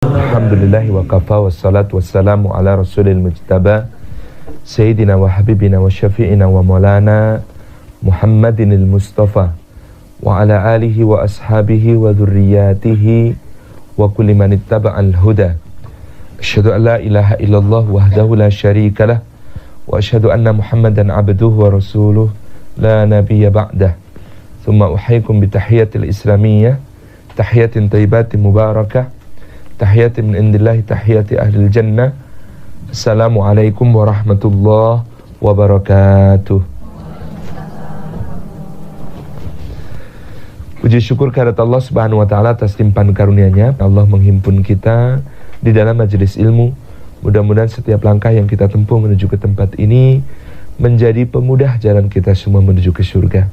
Alhamdulillahi wa kafa wassalatu wassalamu ala rasulil mujtaba Sayyidina wa habibina wa syafi'ina wa maulana Muhammadinil Mustafa wa ala alihi wa ashabihi wa dhurriyatihi wa kulli man ittaba'al huda. Asyhadu an la ilaha illallah wahdahu la syarikalah wa asyhadu anna Muhammadan abduhu wa rasuluh la nabiyya ba'dah. Thumma uhayyikum bi tahiyatil islamiyyah, tahiyatin thayyibatin mubarakah, tahiyati min indillahi tahiyati ahlil jannah. Assalamualaikum warahmatullahi wabarakatuh. Puji syukur kehadirat Allah Subhanahu wa taala atas limpahan karunia-Nya. Allah menghimpun kita di dalam majelis ilmu. Mudah-mudahan setiap langkah yang kita tempuh menuju ke tempat ini menjadi pemudah jalan kita semua menuju ke surga.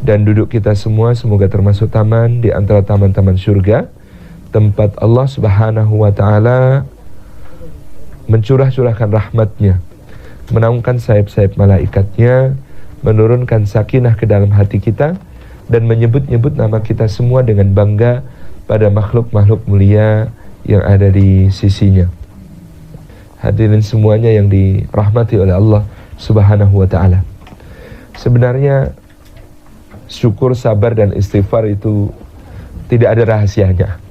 Dan duduk kita semua semoga termasuk taman di antara taman-taman surga, tempat Allah Subhanahu wa ta'ala mencurah-curahkan rahmatnya, menaungkan sayap-sayap malaikatnya, menurunkan sakinah ke dalam hati kita, dan menyebut-nyebut nama kita semua dengan bangga pada makhluk-makhluk mulia yang ada di sisinya. Hadirin semuanya yang dirahmati oleh Allah Subhanahu wa ta'ala. Sebenarnya syukur, sabar, dan istighfar itu tidak ada rahasianya.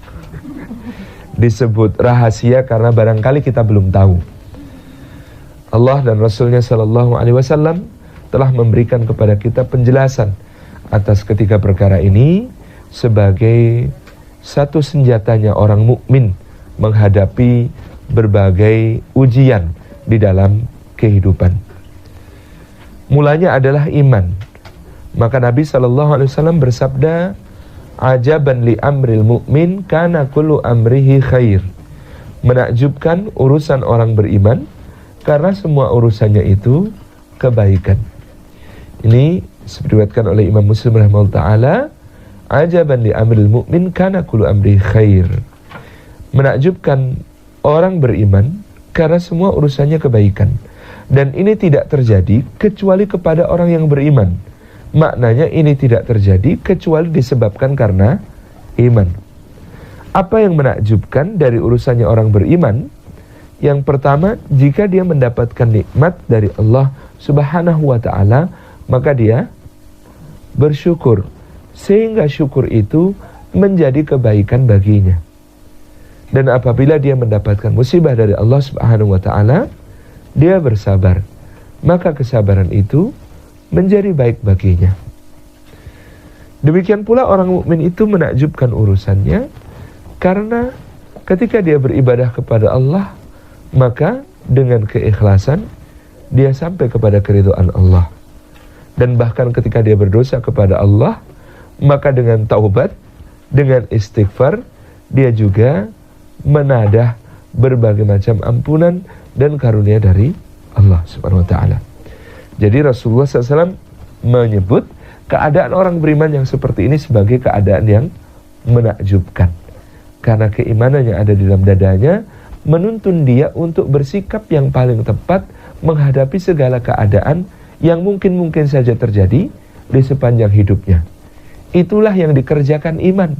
Disebut rahasia karena barangkali kita belum tahu. Allah dan Rasulnya Sallallahu Alaihi Wasallam telah memberikan kepada kita penjelasan atas ketiga perkara ini sebagai satu senjatanya orang mukmin menghadapi berbagai ujian di dalam kehidupan. Mulanya adalah iman. Maka Nabi Sallallahu Alaihi Wasallam bersabda, ajaban li amril mu'min kana kullu amrihi khair. Menakjubkan urusan orang beriman karena semua urusannya itu kebaikan. Ini diriwayatkan oleh Imam Muslim rahimahullah taala, ajaban li amril mu'min kana kullu amrihi khair. Menakjubkan orang beriman karena semua urusannya kebaikan. Dan ini tidak terjadi kecuali kepada orang yang beriman. Maknanya ini tidak terjadi kecuali disebabkan karena iman. Apa yang menakjubkan dari urusannya orang beriman? Yang pertama, jika dia mendapatkan nikmat dari Allah Subhanahu wa ta'ala, maka dia bersyukur, sehingga syukur itu menjadi kebaikan baginya. Dan apabila dia mendapatkan musibah dari Allah Subhanahu wa ta'ala, dia bersabar, maka kesabaran itu menjadi baik baginya. Demikian pula orang mukmin itu menakjubkan urusannya karena ketika dia beribadah kepada Allah, maka dengan keikhlasan dia sampai kepada keridhaan Allah. Dan bahkan ketika dia berdosa kepada Allah, maka dengan taubat, dengan istighfar, dia juga menadah berbagai macam ampunan dan karunia dari Allah Subhanahu wa ta'ala. Jadi Rasulullah SAW menyebut keadaan orang beriman yang seperti ini sebagai keadaan yang menakjubkan. Karena keimanan yang ada di dalam dadanya menuntun dia untuk bersikap yang paling tepat menghadapi segala keadaan yang mungkin saja terjadi di sepanjang hidupnya. Itulah yang dikerjakan iman.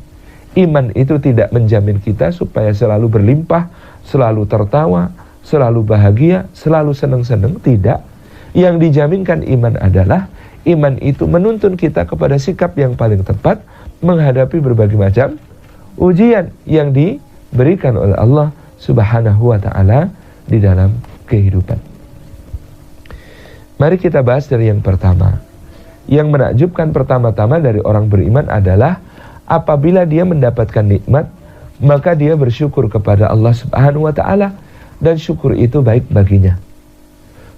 Iman itu tidak menjamin kita supaya selalu berlimpah, selalu tertawa, selalu bahagia, selalu senang-senang, tidak. Yang dijaminkan iman adalah iman itu menuntun kita kepada sikap yang paling tepat menghadapi berbagai macam ujian yang diberikan oleh Allah Subhanahu wa ta'ala di dalam kehidupan. Mari kita bahas dari yang pertama. Yang menakjubkan pertama-tama dari orang beriman adalah apabila dia mendapatkan nikmat, maka dia bersyukur kepada Allah Subhanahu wa ta'ala, dan syukur itu baik baginya.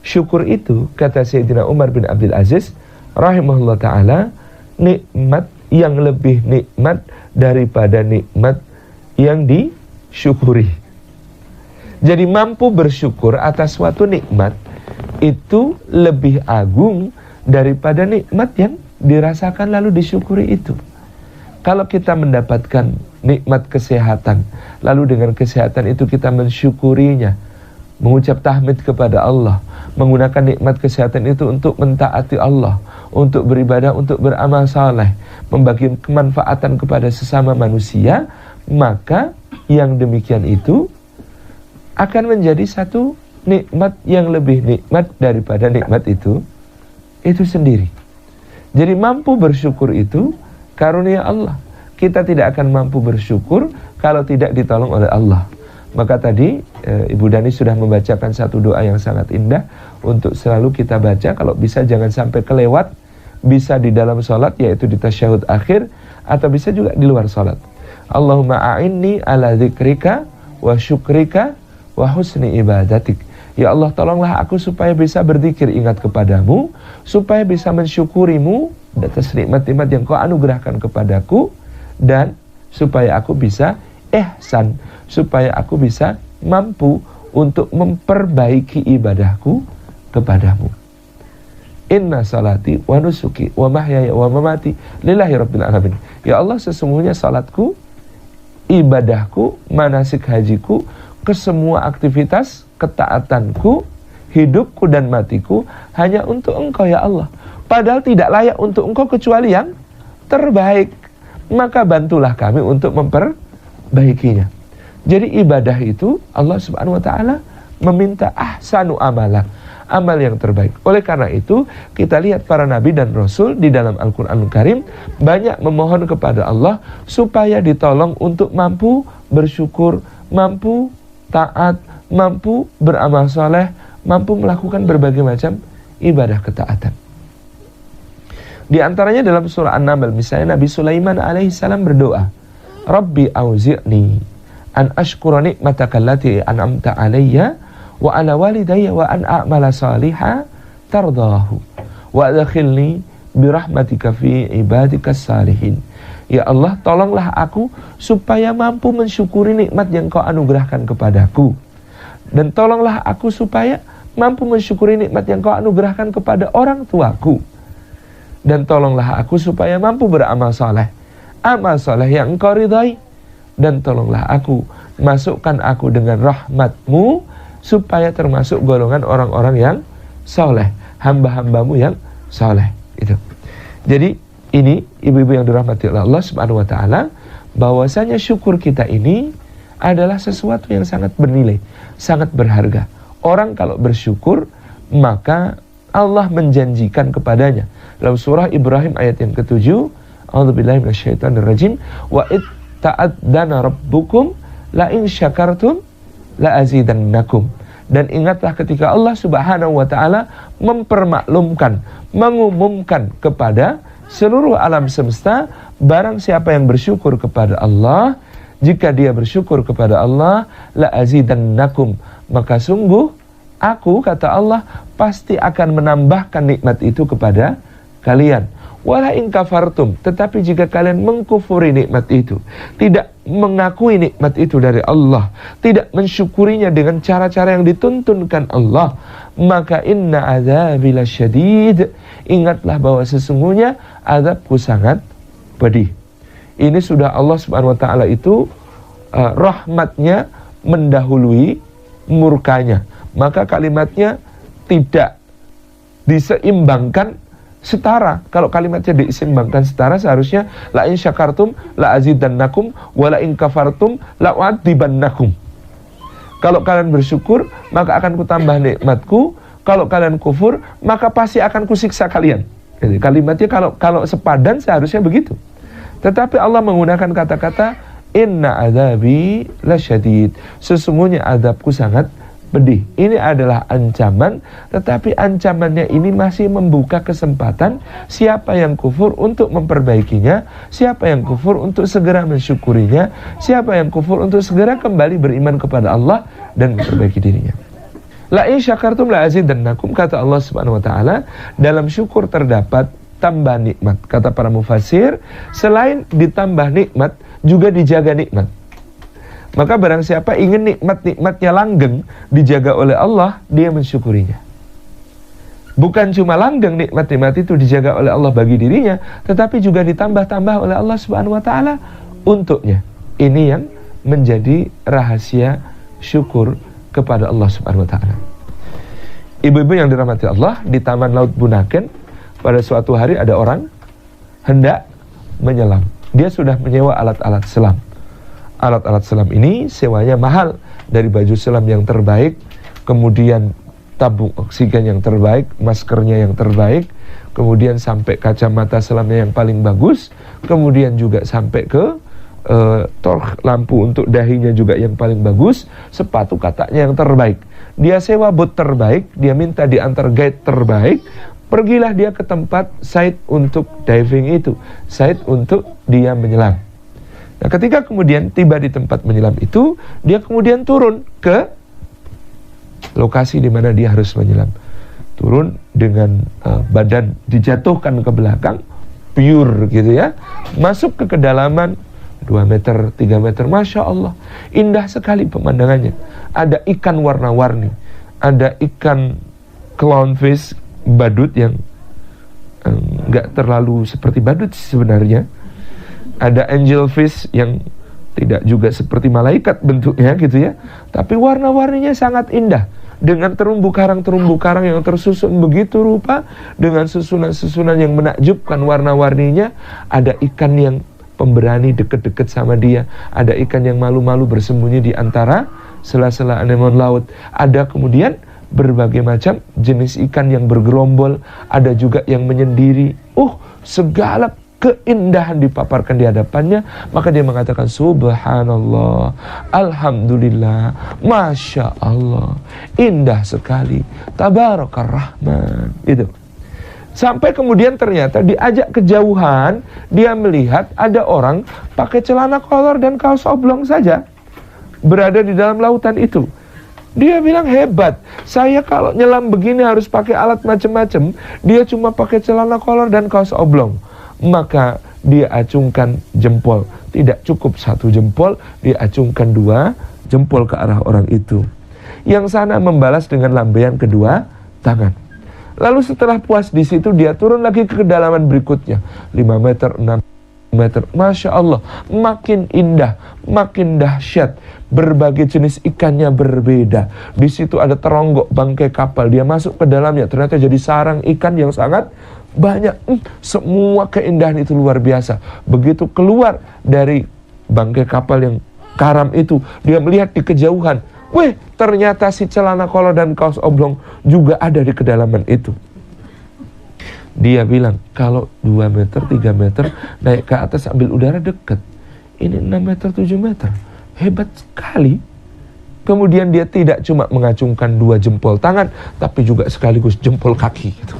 Syukur itu, kata Sayyidina Umar bin Abdul Aziz rahimahullah ta'ala, nikmat yang lebih nikmat daripada nikmat yang disyukuri. Jadi mampu bersyukur atas suatu nikmat itu lebih agung daripada nikmat yang dirasakan lalu disyukuri itu. Kalau kita mendapatkan nikmat kesehatan, lalu dengan kesehatan itu kita mensyukurinya, mengucap tahmid kepada Allah, menggunakan nikmat kesehatan itu untuk mentaati Allah, untuk beribadah, untuk beramal saleh, membagi kemanfaatan kepada sesama manusia, maka yang demikian itu akan menjadi satu nikmat yang lebih nikmat daripada nikmat itu sendiri. Jadi mampu bersyukur itu karunia Allah. Kita tidak akan mampu bersyukur kalau tidak ditolong oleh Allah. Maka tadi Ibu Dani sudah membacakan satu doa yang sangat indah untuk selalu kita baca. Kalau bisa jangan sampai kelewat. Bisa di dalam sholat, yaitu di tasyahud akhir, atau bisa juga di luar sholat. Allahumma a'inni ala dzikrika wa syukrika wa husni ibadatik. Ya Allah, tolonglah aku supaya bisa berzikir ingat kepadamu, supaya bisa mensyukurimu atas nikmat-nikmat yang kau anugerahkan kepadaku, dan supaya aku bisa ihsan, supaya aku bisa mampu untuk memperbaiki ibadahku kepadamu. Inna salati wa nusuki wa mahyaya wa mamati lillahi rabbil alamin. Ya Allah, sesungguhnya salatku, ibadahku, manasik hajiku, kesemua aktivitas ketaatanku, hidupku dan matiku hanya untuk Engkau ya Allah. Padahal tidak layak untuk Engkau kecuali yang terbaik. Maka bantulah kami untuk memperbaikinya. Jadi ibadah itu Allah Subhanahu wa taala meminta ahsanu amala, amal yang terbaik. Oleh karena itu, kita lihat para nabi dan rasul di dalam Al-Qur'anul Karim banyak memohon kepada Allah supaya ditolong untuk mampu bersyukur, mampu taat, mampu beramal soleh, mampu melakukan berbagai macam ibadah ketaatan. Di antaranya dalam surah An-Naml, misalnya Nabi Sulaiman alaihissalam berdoa, Rabbi auzi'ni an ashkura ni'mataka allati an'amta alayya wa ala walidayya wa an a'mala salihan tardahu wa adkhilni birahmatika fi ibadikas salihin. Ya Allah, tolonglah aku supaya mampu mensyukuri nikmat yang Kau anugerahkan kepadaku, dan tolonglah aku supaya mampu mensyukuri nikmat yang Kau anugerahkan kepada orang tuaku, dan tolonglah aku supaya mampu beramal saleh, amal saleh yang Engkau ridhai, dan tolonglah aku, masukkan aku dengan rahmat-Mu supaya termasuk golongan orang-orang yang saleh, hamba-hambamu yang saleh. Itu. Jadi ini ibu-ibu yang dirahmati oleh Allah Subhanahu wa taala, bahwasanya syukur kita ini adalah sesuatu yang sangat bernilai, sangat berharga. Orang kalau bersyukur, maka Allah menjanjikan kepadanya dalam surah Ibrahim ayat yang ke-7, A'udzubillahi minasyaitonirrajim, wa id ta'adzana rabbukum la in syakartum la azidannakum. Dan ingatlah ketika Allah Subhanahu wa taala mempermaklumkan, mengumumkan kepada seluruh alam semesta, barang siapa yang bersyukur kepada Allah, jika dia bersyukur kepada Allah, la azidannakum, maka sungguh aku, kata Allah, pasti akan menambahkan nikmat itu kepada kalian. Wala in kafartum, tetapi jika kalian mengkufuri nikmat itu, tidak mengakui nikmat itu dari Allah, tidak mensyukurinya dengan cara-cara yang dituntunkan Allah, maka inna azabi lasyadid, ingatlah bahwa sesungguhnya azabku sangat pedih. Ini sudah Allah Subhanahu wa taala itu rahmatnya mendahului murkanya, maka kalimatnya tidak diseimbangkan setara. Kalau kalimatnya diseimbangkan setara, seharusnya la in syakartum la azidannakum wa la in kafartum la u'adzibannakum. Kalau kalian bersyukur, maka akan kutambah nikmatku. Kalau kalian kufur, maka pasti akan kusiksa kalian. Jadi kalimatnya kalau sepadan seharusnya begitu. Tetapi Allah menggunakan kata-kata inna adzabi lasyadid. Sesungguhnya azabku sangat pedih. Ini adalah ancaman, tetapi ancamannya ini masih membuka kesempatan siapa yang kufur untuk memperbaikinya, siapa yang kufur untuk segera mensyukurinya, siapa yang kufur untuk segera kembali beriman kepada Allah dan memperbaiki dirinya. La in syakartum la azidannakum, kata Allah Subhanahu wa taala, dalam syukur terdapat tambah nikmat. Kata para mufassir, selain ditambah nikmat, juga dijaga nikmat. Maka barang siapa ingin nikmat-nikmatnya langgeng dijaga oleh Allah, dia mensyukurinya. Bukan cuma langgeng nikmat-nikmat itu dijaga oleh Allah bagi dirinya, tetapi juga ditambah-tambah oleh Allah Subhanahu wa taala untuknya. Ini yang menjadi rahasia syukur kepada Allah Subhanahu wa taala. Ibu-ibu yang dirahmati Allah, di Taman Laut Bunaken pada suatu hari ada orang hendak menyelam. Dia sudah menyewa alat-alat selam. Alat-alat selam ini sewanya mahal, dari baju selam yang terbaik, kemudian tabung oksigen yang terbaik, maskernya yang terbaik, kemudian sampai kacamata selamnya yang paling bagus, kemudian juga sampai ke torch lampu untuk dahinya juga yang paling bagus, sepatu kataknya yang terbaik. Dia sewa bot terbaik, dia minta diantar guide terbaik, pergilah dia ke tempat site untuk diving itu, site untuk dia menyelam. Nah, ketika kemudian tiba di tempat menyelam itu, dia kemudian turun ke lokasi di mana dia harus menyelam. Turun dengan badan dijatuhkan ke belakang, pure gitu ya, masuk ke kedalaman 2 meter, 3 meter, Masya Allah, indah sekali pemandangannya. Ada ikan warna-warni, ada ikan clownfish, badut yang nggak terlalu seperti badut sebenarnya. Ada angelfish yang tidak juga seperti malaikat bentuknya gitu ya, tapi warna-warninya sangat indah, dengan terumbu karang yang tersusun begitu rupa, dengan susunan-susunan yang menakjubkan warna-warninya. Ada ikan yang pemberani deket-deket sama dia, ada ikan yang malu-malu bersembunyi di antara sela-sela anemon laut, ada kemudian berbagai macam jenis ikan yang bergerombol, ada juga yang menyendiri. Segala keindahan dipaparkan di hadapannya, maka dia mengatakan subhanallah, alhamdulillah, masya Allah, indah sekali, tabarakar rahman. Itu. Sampai kemudian ternyata diajak kejauhan, dia melihat ada orang pakai celana kolor dan kaos oblong saja berada di dalam lautan itu. Dia bilang, hebat, saya kalau nyelam begini harus pakai alat macam-macam, dia cuma pakai celana kolor dan kaos oblong. Maka dia acungkan jempol, tidak cukup 1 jempol, dia acungkan 2 jempol ke arah orang itu. Yang sana membalas dengan lambaian kedua tangan. Lalu setelah puas di situ, dia turun lagi ke kedalaman berikutnya, 5 meter, 6 meter. Masya Allah, makin indah, makin dahsyat. Berbagai jenis ikannya berbeda. Di situ ada teronggok bangkai kapal. Dia masuk ke dalamnya, ternyata jadi sarang ikan yang sangat banyak. Semua keindahan itu luar biasa. Begitu keluar dari bangkai kapal yang karam itu, dia melihat di kejauhan, ternyata si celana kolor dan kaos oblong juga ada di kedalaman itu. Dia bilang, kalau 2 meter, 3 meter naik ke atas ambil udara dekat. Ini 6 meter, 7 meter. Hebat sekali. Kemudian dia tidak cuma mengacungkan 2 jempol tangan, tapi juga sekaligus jempol kaki gitu.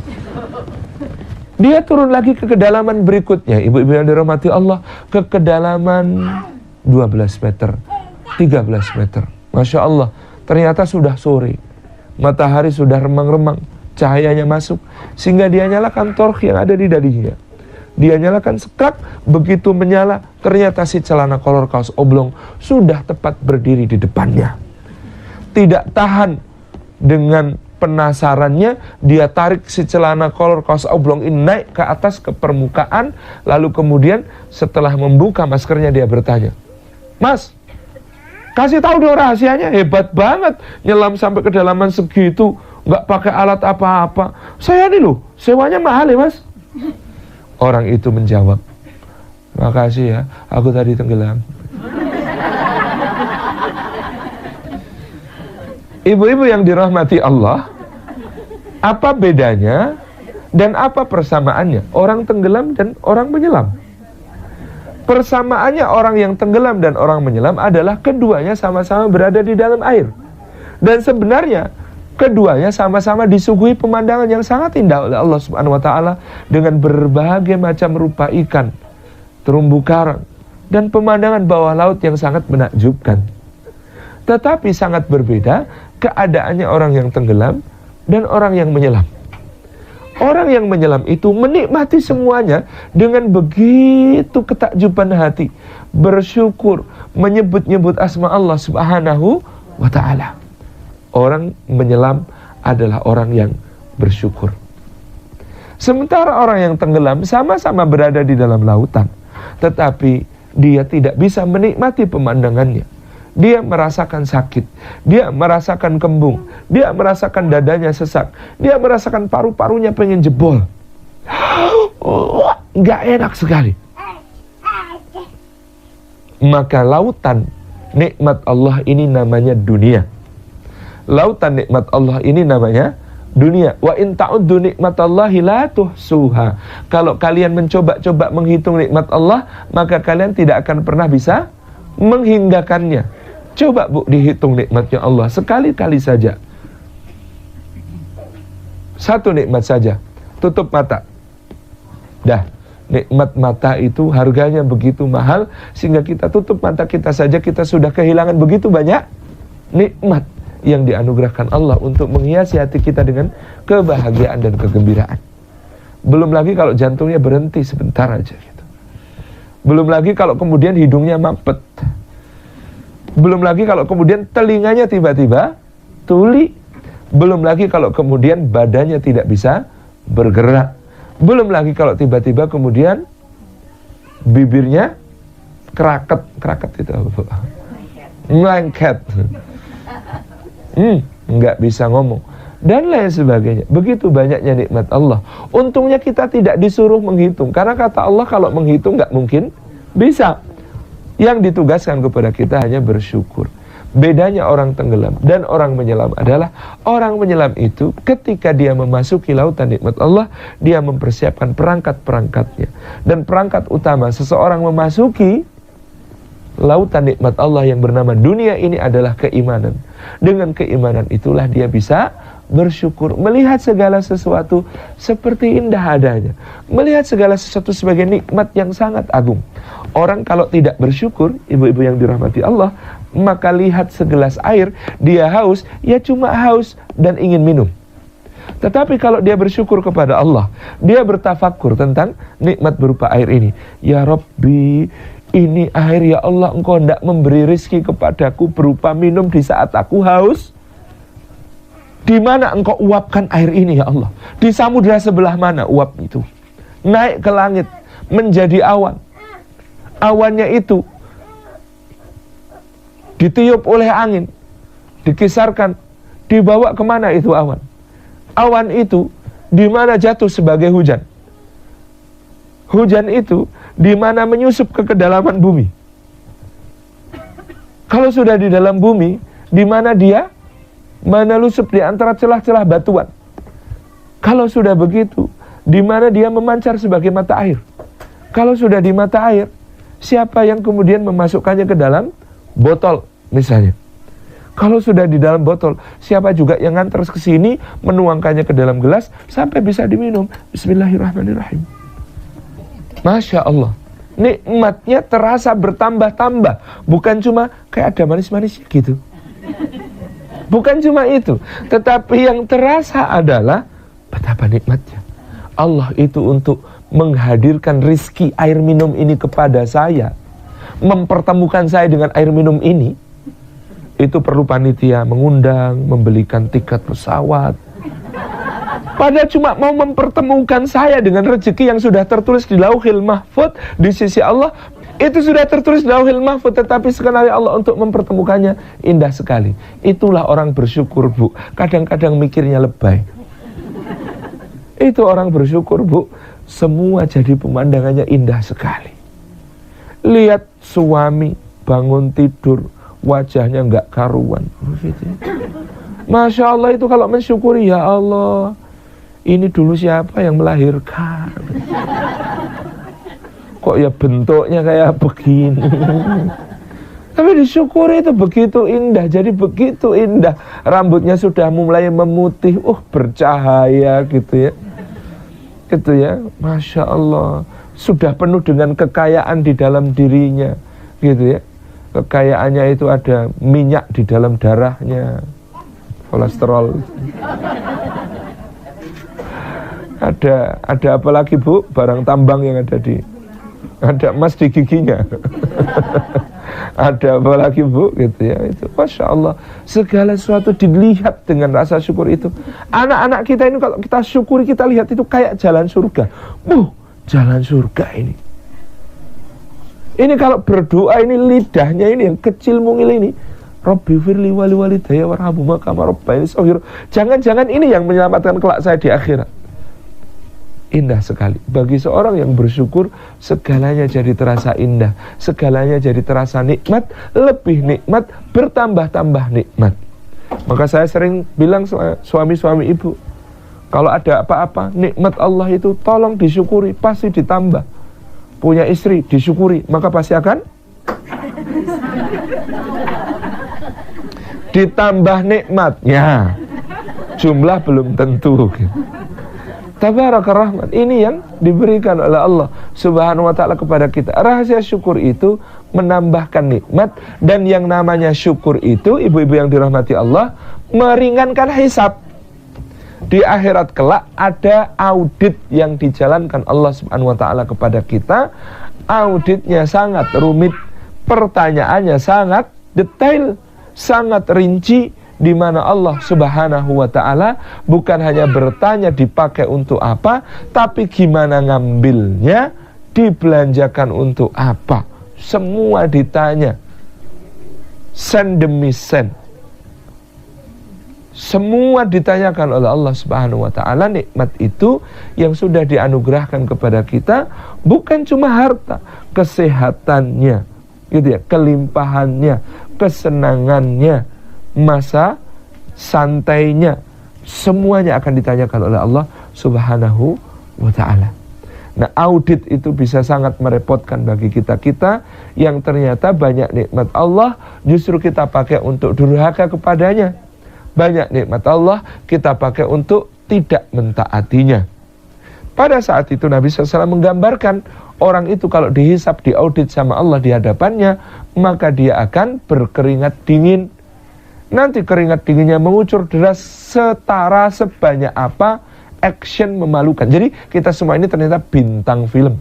Dia turun lagi ke kedalaman berikutnya, ibu-ibu yang dirahmati Allah, ke kedalaman 12 meter, 13 meter. Masya Allah, ternyata sudah sore, matahari sudah remang-remang, cahayanya masuk, sehingga dia nyalakan torch yang ada di dadinya. Dia nyalakan sekrak, begitu menyala, ternyata si celana kolor kaos oblong sudah tepat berdiri di depannya. Tidak tahan dengan penasarannya, dia tarik si celana kolor kaos oblong ini naik ke atas ke permukaan, lalu kemudian setelah membuka maskernya dia bertanya, "Mas, kasih tahu dong rahasianya, hebat banget, nyelam sampai kedalaman segitu, nggak pakai alat apa-apa. Saya nih loh, sewanya mahal ya mas." Orang itu menjawab, "Makasih ya, aku tadi tenggelam." Ibu-ibu yang dirahmati Allah, apa bedanya dan apa persamaannya orang tenggelam dan orang menyelam? Persamaannya orang yang tenggelam dan orang menyelam adalah keduanya sama-sama berada di dalam air. Dan sebenarnya keduanya sama-sama disuguhi pemandangan yang sangat indah oleh Allah Subhanahu wa taala dengan berbagai macam rupa ikan, terumbu karang, dan pemandangan bawah laut yang sangat menakjubkan. Tetapi sangat berbeda keadaannya orang yang tenggelam dan orang yang menyelam. Orang yang menyelam itu menikmati semuanya dengan begitu ketakjuban hati, bersyukur, menyebut-nyebut asma Allah Subhanahu wa taala. Orang menyelam adalah orang yang bersyukur. Sementara orang yang tenggelam sama-sama berada di dalam lautan, tetapi dia tidak bisa menikmati pemandangannya. Dia merasakan sakit, dia merasakan kembung, dia merasakan dadanya sesak, dia merasakan paru-parunya pengen jebol. Nggak enak sekali. Maka lautan nikmat Allah ini namanya dunia. Lautan nikmat Allah ini namanya dunia. Wa in ta'uddu nikmatallahi la tuhsuha. Kalau kalian mencoba-coba menghitung nikmat Allah, maka kalian tidak akan pernah bisa menghinggakannya. Coba Bu dihitung nikmatnya Allah sekali-kali saja. Satu nikmat saja. Tutup mata. Dah, nikmat mata itu harganya begitu mahal, sehingga kita tutup mata kita saja kita sudah kehilangan begitu banyak nikmat yang dianugerahkan Allah untuk menghiasi hati kita dengan kebahagiaan dan kegembiraan. Belum lagi kalau jantungnya berhenti sebentar aja gitu. Belum lagi kalau kemudian hidungnya mampet. Belum lagi kalau kemudian telinganya tiba-tiba tuli. Belum lagi kalau kemudian badannya tidak bisa bergerak. Belum lagi kalau tiba-tiba kemudian bibirnya keraket itu apa? Melengket. Nggak bisa ngomong dan lain sebagainya. Begitu banyaknya nikmat Allah. Untungnya kita tidak disuruh menghitung, karena kata Allah kalau menghitung nggak mungkin bisa. Yang ditugaskan kepada kita hanya bersyukur. Bedanya orang tenggelam dan orang menyelam adalah orang menyelam itu ketika dia memasuki lautan nikmat Allah, dia mempersiapkan perangkat-perangkatnya. Dan perangkat utama seseorang memasuki lautan nikmat Allah yang bernama dunia ini adalah keimanan. Dengan keimanan itulah dia bisa bersyukur, melihat segala sesuatu seperti indah adanya, melihat segala sesuatu sebagai nikmat yang sangat agung. Orang kalau tidak bersyukur, ibu-ibu yang dirahmati Allah, maka lihat segelas air, dia haus, ya cuma haus dan ingin minum. Tetapi kalau dia bersyukur kepada Allah, dia bertafakur tentang nikmat berupa air ini. Ya Rabbi, ini air ya Allah, Engkau hendak memberi rizki kepadaku berupa minum di saat aku haus. Di mana Engkau uapkan air ini ya Allah? Di samudera sebelah mana uap itu? Naik ke langit, menjadi awan. Awannya itu ditiup oleh angin, dikisarkan, dibawa kemana itu awan? Awan itu di mana jatuh sebagai hujan? Hujan itu di mana menyusup ke kedalaman bumi? Kalau sudah di dalam bumi, di mana dia menelusup di antara celah-celah batuan? Kalau sudah begitu, di mana dia memancar sebagai mata air? Kalau sudah di mata air, siapa yang kemudian memasukkannya ke dalam botol misalnya? Kalau sudah di dalam botol, siapa juga yang nganter ke sini menuangkannya ke dalam gelas sampai bisa diminum? Bismillahirrahmanirrahim. Masya Allah, nikmatnya terasa bertambah-tambah. Bukan cuma kayak ada manis-manisnya gitu. Bukan cuma itu, tetapi yang terasa adalah betapa nikmatnya Allah itu untuk menghadirkan rizki air minum ini kepada saya, mempertemukan saya dengan air minum ini. Itu perlu panitia mengundang, membelikan tiket pesawat. Padahal cuma mau mempertemukan saya dengan rezeki yang sudah tertulis di Lauhil Mahfuz di sisi Allah. Itu sudah tertulis di Lauhil Mahfuz, tetapi sekali Allah untuk mempertemukannya indah sekali. Itulah orang bersyukur, Bu. Kadang-kadang mikirnya lebay. Itu orang bersyukur, Bu. Semua jadi pemandangannya indah sekali. Lihat suami bangun tidur, wajahnya nggak karuan. Masya Allah, itu kalau mensyukuri, ya Allah, ini dulu siapa yang melahirkan? Kok ya bentuknya kayak begini? Tapi disyukuri itu begitu indah. Jadi begitu indah. Rambutnya sudah mulai memutih, bercahaya gitu ya. Gitu ya, Masya Allah. Sudah penuh dengan kekayaan di dalam dirinya, gitu ya. Kekayaannya itu ada minyak di dalam darahnya, kolesterol. Ada apa lagi, Bu? Barang tambang yang ada emas di giginya. Ada apa lagi, Bu? Gitu ya. Itu Masya Allah, segala sesuatu dilihat dengan rasa syukur itu. Anak-anak kita ini kalau kita syukuri, kita lihat itu kayak jalan surga. Jalan surga ini. Ini kalau berdoa ini lidahnya ini yang kecil mungil ini, Rabbi firli wali walidayya warhamhuma kama rabbayani shaghira. Jangan-jangan ini yang menyelamatkan kelak saya di akhirat. indah sekali. Bagi seorang yang bersyukur, segalanya jadi terasa indah, segalanya jadi terasa nikmat, lebih nikmat, bertambah-tambah nikmat. Maka saya sering bilang suami-suami ibu, kalau ada apa-apa, nikmat Allah itu tolong disyukuri, pasti ditambah. Punya istri, disyukuri, maka pasti akan ditambah nikmatnya. Jumlah belum tentu. Tabarakar Rahman, ini yang diberikan oleh Allah Subhanahu wa ta'ala kepada kita. Rahasia syukur itu menambahkan nikmat, dan yang namanya syukur itu, ibu-ibu yang dirahmati Allah, meringankan hisab. Di akhirat kelak ada audit yang dijalankan Allah Subhanahu wa ta'ala kepada kita. Auditnya sangat rumit, pertanyaannya sangat detail, sangat rinci, di mana Allah Subhanahu wa ta'ala bukan hanya bertanya dipakai untuk apa, tapi gimana ngambilnya, dibelanjakan untuk apa. Semua ditanya, sen demi sen. Semua ditanyakan oleh Allah Subhanahu wa ta'ala. Nikmat itu yang sudah dianugerahkan kepada kita bukan cuma harta, kesehatannya, gitu ya, kelimpahannya, kesenangannya, masa santainya, semuanya akan ditanyakan oleh Allah Subhanahu wa ta'ala. Nah, audit itu bisa sangat merepotkan bagi kita-kita yang ternyata banyak nikmat Allah justru kita pakai untuk durhaka kepadanya. Banyak nikmat Allah kita pakai untuk tidak mentaatinya. Pada saat itu Nabi SAW menggambarkan orang itu kalau dihisap, diaudit sama Allah di hadapannya, maka dia akan berkeringat dingin. Nanti keringat dinginnya mengucur deras setara sebanyak apa action memalukan. Jadi kita semua ini ternyata bintang film.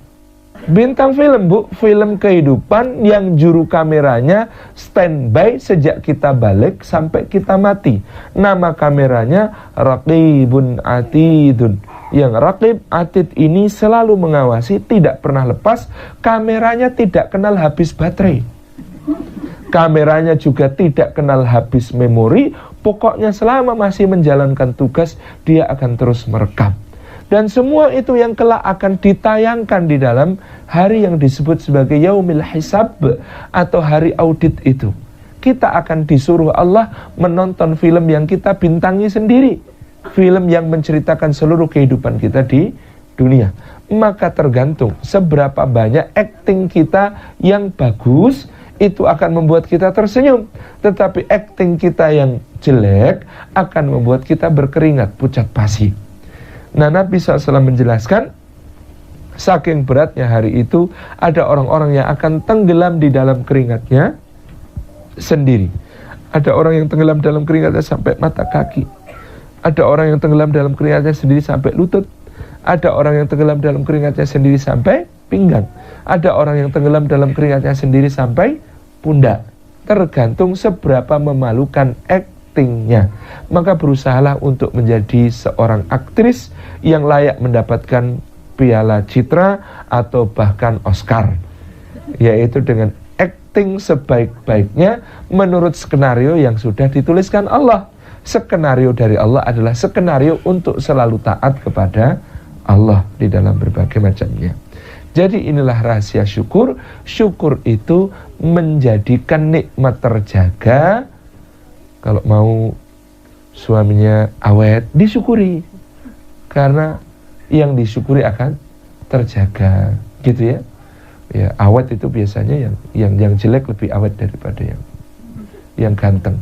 Bintang film, Bu, film kehidupan yang juru kameranya standby sejak kita balik sampai kita mati. Nama kameranya Raqibun Atidun. Yang Raqib Atid ini selalu mengawasi, tidak pernah lepas. Kameranya tidak kenal habis baterai. Kameranya juga tidak kenal habis memori. Pokoknya selama masih menjalankan tugas, dia akan terus merekam. Dan semua itu yang kelak akan ditayangkan di dalam hari yang disebut sebagai Yaumil Hisab, atau hari audit itu. Kita akan disuruh Allah menonton film yang kita bintangi sendiri, film yang menceritakan seluruh kehidupan kita di dunia. Maka tergantung seberapa banyak acting kita yang bagus, itu akan membuat kita tersenyum. Tetapi acting kita yang jelek akan membuat kita berkeringat, pucat pasi. Nah, Nabi SAW menjelaskan, saking beratnya hari itu, ada orang-orang yang akan tenggelam di dalam keringatnya sendiri. Ada orang yang tenggelam dalam keringatnya sampai mata kaki. Ada orang yang tenggelam dalam keringatnya sendiri sampai lutut. Ada orang yang tenggelam dalam keringatnya sendiri sampai pinggang. Ada orang yang tenggelam dalam keringatnya sendiri sampai pundak. Tergantung seberapa memalukan aktingnya. Maka berusahalah untuk menjadi seorang aktris yang layak mendapatkan piala citra atau bahkan Oscar, yaitu dengan akting sebaik-baiknya menurut skenario yang sudah dituliskan Allah. Skenario dari Allah adalah skenario untuk selalu taat kepada Allah di dalam berbagai macamnya. Jadi inilah rahasia syukur. Syukur itu menjadikan nikmat terjaga. Kalau mau suaminya awet, disyukuri, karena yang disyukuri akan terjaga, gitu ya. Ya, awet itu biasanya yang jelek lebih awet daripada yang ganteng.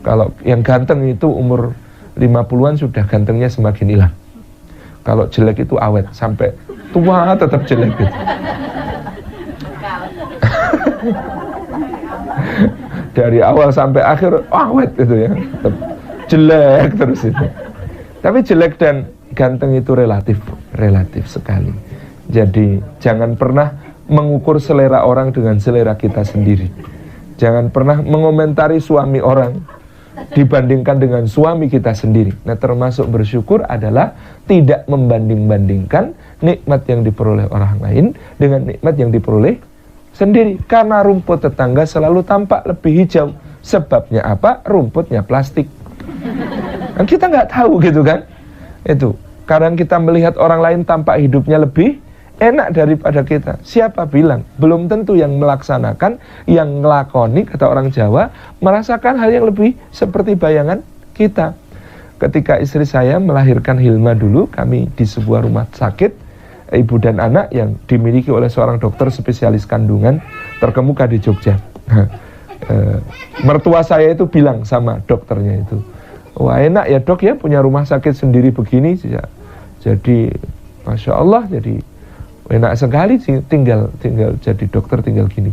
Kalau yang ganteng itu umur 50-an sudah gantengnya semakin hilang. Kalau jelek itu awet sampai tua tetap jelek gitu. Dari awal sampai akhir awet gitu ya, tetap jelek terus itu. Tapi jelek dan ganteng itu relatif sekali. Jadi jangan pernah mengukur selera orang dengan selera kita sendiri. Jangan pernah mengomentari suami orang dibandingkan dengan suami kita sendiri. Nah, termasuk bersyukur adalah tidak membanding-bandingkan nikmat yang diperoleh orang lain dengan nikmat yang diperoleh sendiri. Karena rumput tetangga selalu tampak lebih hijau. Sebabnya apa? Rumputnya plastik. Kan kita nggak tahu gitu kan. Itu Kadang kita melihat orang lain tampak hidupnya lebih enak daripada kita. Siapa bilang? Belum tentu yang melaksanakan, yang ngelakoni, kata orang Jawa, merasakan hal yang lebih seperti bayangan kita. Ketika istri saya melahirkan Hilma dulu, kami di sebuah rumah sakit, ibu dan anak yang dimiliki oleh seorang dokter spesialis kandungan terkemuka di Jogja. Mertua saya itu bilang sama dokternya itu, wah enak ya dok ya punya rumah sakit sendiri begini. Jadi Masya Allah, jadi enak sekali sih tinggal jadi dokter, tinggal gini.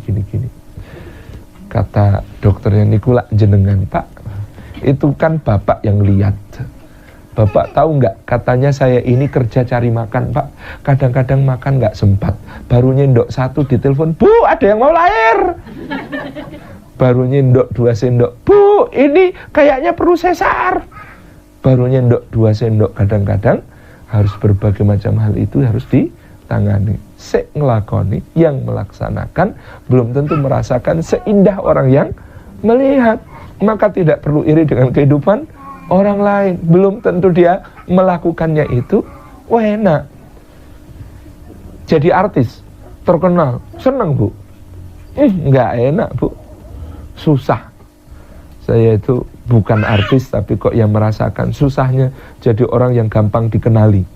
Kata dokternya, nikula jenengan pak, itu kan bapak yang lihat. Bapak tahu nggak, katanya saya ini kerja cari makan pak, kadang-kadang makan nggak sempat, baru nyendok satu ditelepon, bu ada yang mau lahir. Baru nyendok 2 sendok, bu ini kayaknya perlu sesar. Baru nyendok 2 sendok, kadang-kadang harus berbagai macam hal itu harus ditangani. Ngelakoni, yang melaksanakan belum tentu merasakan seindah orang yang melihat. Maka tidak perlu iri dengan kehidupan orang lain, belum tentu dia melakukannya itu enak. Jadi artis terkenal, senang bu, nggak enak bu, susah. Saya itu bukan artis, tapi kok yang merasakan susahnya jadi orang yang gampang dikenali.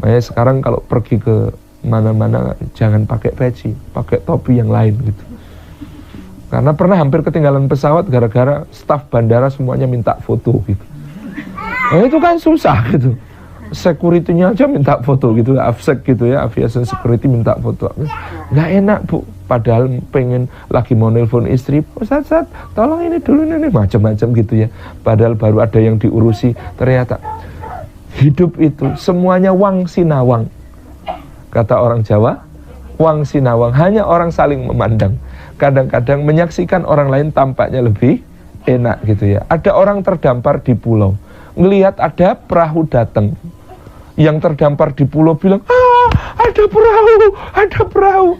Makanya sekarang kalau pergi ke mana-mana jangan pakai peci, pakai topi yang lain gitu. Karena pernah hampir ketinggalan pesawat gara-gara staf bandara semuanya minta foto gitu. Nah, itu kan susah gitu. Security-nya aja minta foto gitu, AFSEC gitu ya, aviation security minta foto. Nggak enak bu, padahal pengen lagi mau nelpon istri, Sat, tolong ini dulu ini, macam-macam gitu ya. Padahal baru ada yang diurusi, ternyata hidup itu semuanya wang sinawang. Kata orang Jawa, wang sinawang, hanya orang saling memandang. Kadang-kadang menyaksikan orang lain tampaknya lebih enak gitu ya. Ada orang terdampar di pulau, ngelihat ada perahu datang. Yang terdampar di pulau bilang, ada perahu.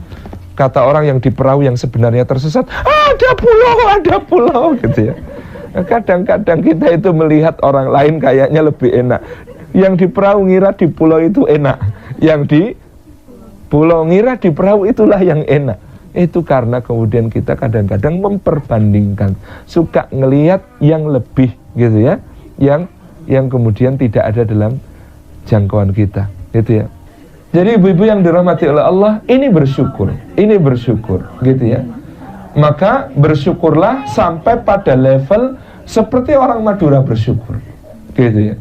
Kata orang yang di perahu yang sebenarnya tersesat, ada pulau gitu ya. Kadang-kadang kita itu melihat orang lain kayaknya lebih enak. Yang di perahu ngira di pulau itu enak, yang di pulau ngira di perahu itulah yang enak. Itu karena kemudian kita kadang-kadang memperbandingkan, suka ngelihat yang lebih gitu ya, yang kemudian tidak ada dalam jangkauan kita, gitu ya. Jadi ibu-ibu yang dirahmati oleh Allah, ini bersyukur gitu ya. Maka bersyukurlah sampai pada level seperti orang Madura bersyukur, gitu ya.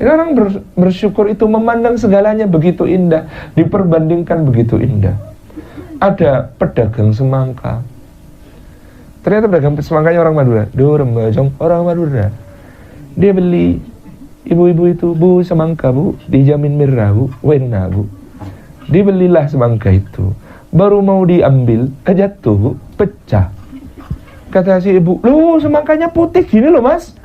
Ini orang bersyukur itu memandang segalanya begitu indah, diperbandingkan begitu indah. Ada pedagang semangka, ternyata pedagang semangkanya orang Madura, orang Madura. Dia beli, ibu-ibu itu, bu semangka bu, dijamin merah bu, wena bu. Dibelilah semangka itu, baru mau diambil, jatuh bu, pecah. Kata si ibu, loh semangkanya putih gini loh mas,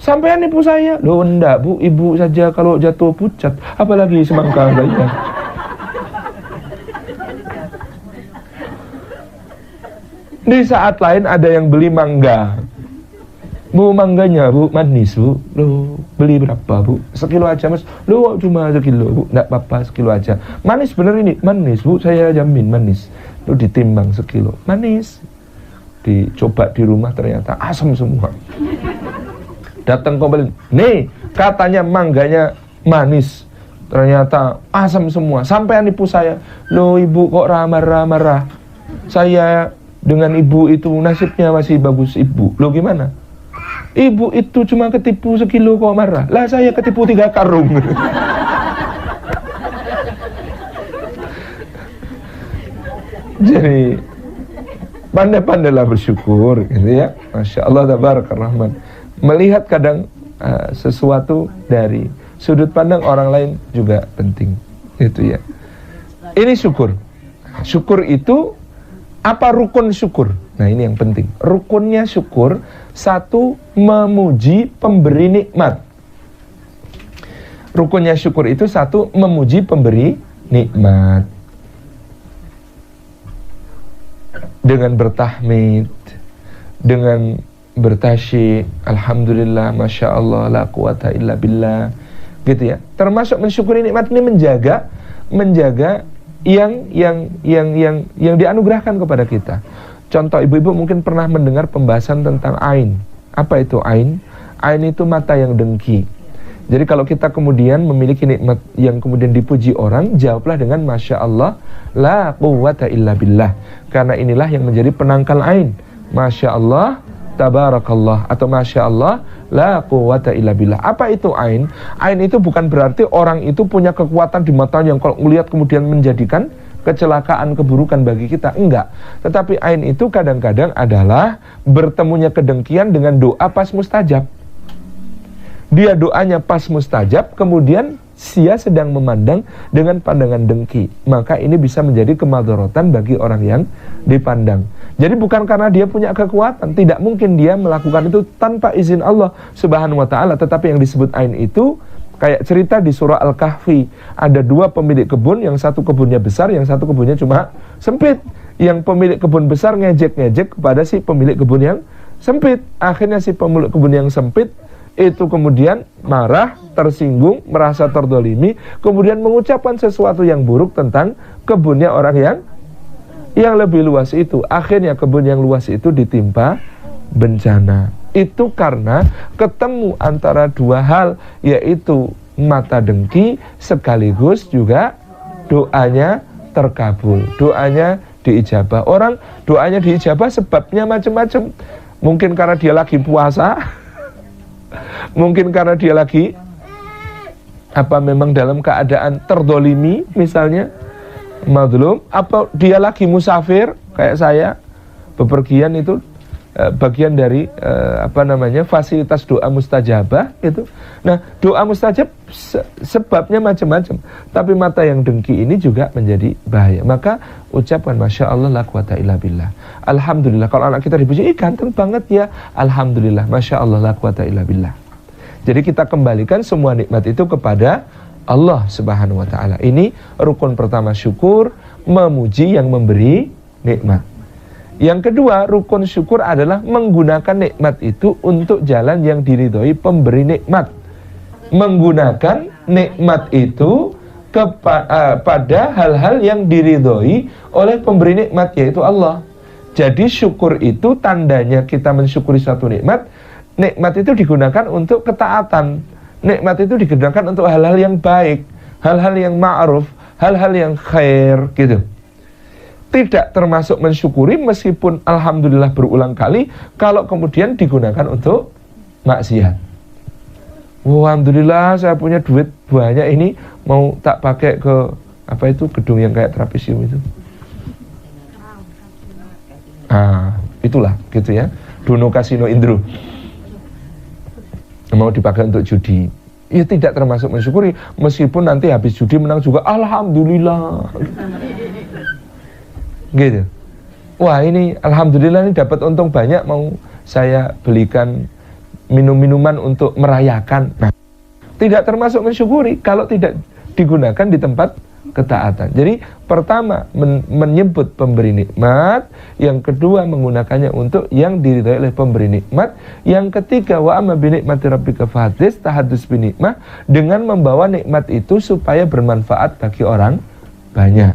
sampean nipu saya. Loh enggak bu, ibu saja kalau jatuh pucat, apalagi semangka banyak. Di saat lain ada yang beli mangga, bu mangganya bu manis bu, lo beli berapa bu? Sekilo aja mas. Lo cuma sekilo bu, enggak apa-apa sekilo aja. Manis bener ini, manis bu, saya jamin manis. Lo ditimbang sekilo, manis. Dicoba di rumah ternyata asam semua. Datang kembali, nih katanya mangganya manis, ternyata asam semua. Sampai nipu saya. Lo ibu kok marah-marah? Saya dengan ibu itu nasibnya masih bagus ibu. Lo gimana? Ibu itu cuma ketipu sekilo kok marah. Lah saya ketipu 3 karung. Jadi pandai-pandailah bersyukur gitu ya. Masya Allah tabarakar rahman. Melihat kadang sesuatu dari sudut pandang orang lain juga penting. Itu ya. Ini syukur. Syukur itu apa rukun syukur? Nah ini yang penting. Rukunnya syukur, 1, memuji pemberi nikmat. Rukunnya syukur itu 1, memuji pemberi nikmat. Dengan bertahmid, dengan bertasyik, alhamdulillah, masya Allah, la quwata illa billah. gitu ya. Termasuk mensyukuri nikmat ini menjaga yang dianugerahkan kepada kita. Contoh, ibu-ibu mungkin pernah mendengar pembahasan tentang ain. Apa itu ain? Ain itu mata yang dengki. Jadi kalau kita kemudian memiliki nikmat yang kemudian dipuji orang, jawablah dengan Masya Allah, la quwwata illa billah. Karena inilah yang menjadi penangkal ain. Masya Allah, tabarakallah, atau Masya Allah, la quwwata illa billah. Apa itu ain? Ain itu bukan berarti orang itu punya kekuatan di matanya yang kalau melihat kemudian menjadikan kecelakaan, keburukan bagi kita. Enggak. Tetapi ain itu kadang-kadang adalah bertemunya kedengkian dengan doa pas mustajab. Dia doanya pas mustajab, kemudian dia sedang memandang dengan pandangan dengki. Maka ini bisa menjadi kemadharatan bagi orang yang dipandang. Jadi bukan karena dia punya kekuatan, tidak mungkin dia melakukan itu tanpa izin Allah Subhanahu wa ta'ala. Tetapi yang disebut ain itu kayak cerita di surah Al-Kahfi. Ada dua pemilik kebun, yang satu kebunnya besar, yang satu kebunnya cuma sempit. Yang pemilik kebun besar ngejek-ngejek kepada si pemilik kebun yang sempit. Akhirnya si pemilik kebun yang sempit itu kemudian marah, tersinggung, merasa terdolimi, kemudian mengucapkan sesuatu yang buruk tentang kebunnya orang yang lebih luas itu. Akhirnya kebun yang luas itu ditimpa bencana. Itu karena ketemu antara dua hal, yaitu mata dengki sekaligus juga doanya terkabul, doanya diijabah. Orang doanya diijabah sebabnya macam-macam. Mungkin karena dia lagi puasa, mungkin karena dia lagi memang dalam keadaan terdolimi misalnya, madlum, apa dia lagi musafir kayak saya, bepergian, itu bagian dari fasilitas doa mustajabah itu. Nah, doa mustajab sebabnya macam-macam, tapi mata yang dengki ini juga menjadi bahaya. Maka ucapkan Masya Allah, la quwata illa billah. Alhamdulillah, kalau anak kita dipuji, ganteng banget ya, alhamdulillah, Masya Allah, la quwata illa billah. Jadi kita kembalikan semua nikmat itu kepada Allah Subhanahu wa ta'ala. Ini rukun pertama syukur, memuji yang memberi nikmat. Yang kedua, rukun syukur adalah menggunakan nikmat itu untuk jalan yang diridhoi pemberi nikmat. Menggunakan nikmat itu pada hal-hal yang diridhoi oleh pemberi nikmat, yaitu Allah. Jadi syukur itu tandanya kita mensyukuri suatu nikmat. Nikmat itu digunakan untuk ketaatan. Nikmat itu digunakan untuk hal-hal yang baik, hal-hal yang ma'ruf, hal-hal yang khair gitu. Tidak termasuk mensyukuri meskipun alhamdulillah berulang kali kalau kemudian digunakan untuk maksiat. Alhamdulillah saya punya duit banyak ini, mau tak pakai ke gedung yang kayak trapesium itu. Itulah gitu ya. Dono Kasino Indro. Mau dipakai untuk judi. Ya tidak termasuk mensyukuri meskipun nanti habis judi menang juga alhamdulillah. Gitu. Wah, ini alhamdulillah ini dapat untung banyak, mau saya belikan minum-minuman untuk merayakan. Nah, tidak termasuk mensyukuri kalau tidak digunakan di tempat ketaatan. Jadi pertama menyebut pemberi nikmat, yang kedua menggunakannya untuk yang diridhai oleh pemberi nikmat, yang ketiga wa amma bi nikmati rabbika fahaddits, tahaddus bi nikmah, dengan membawa nikmat itu supaya bermanfaat bagi orang banyak.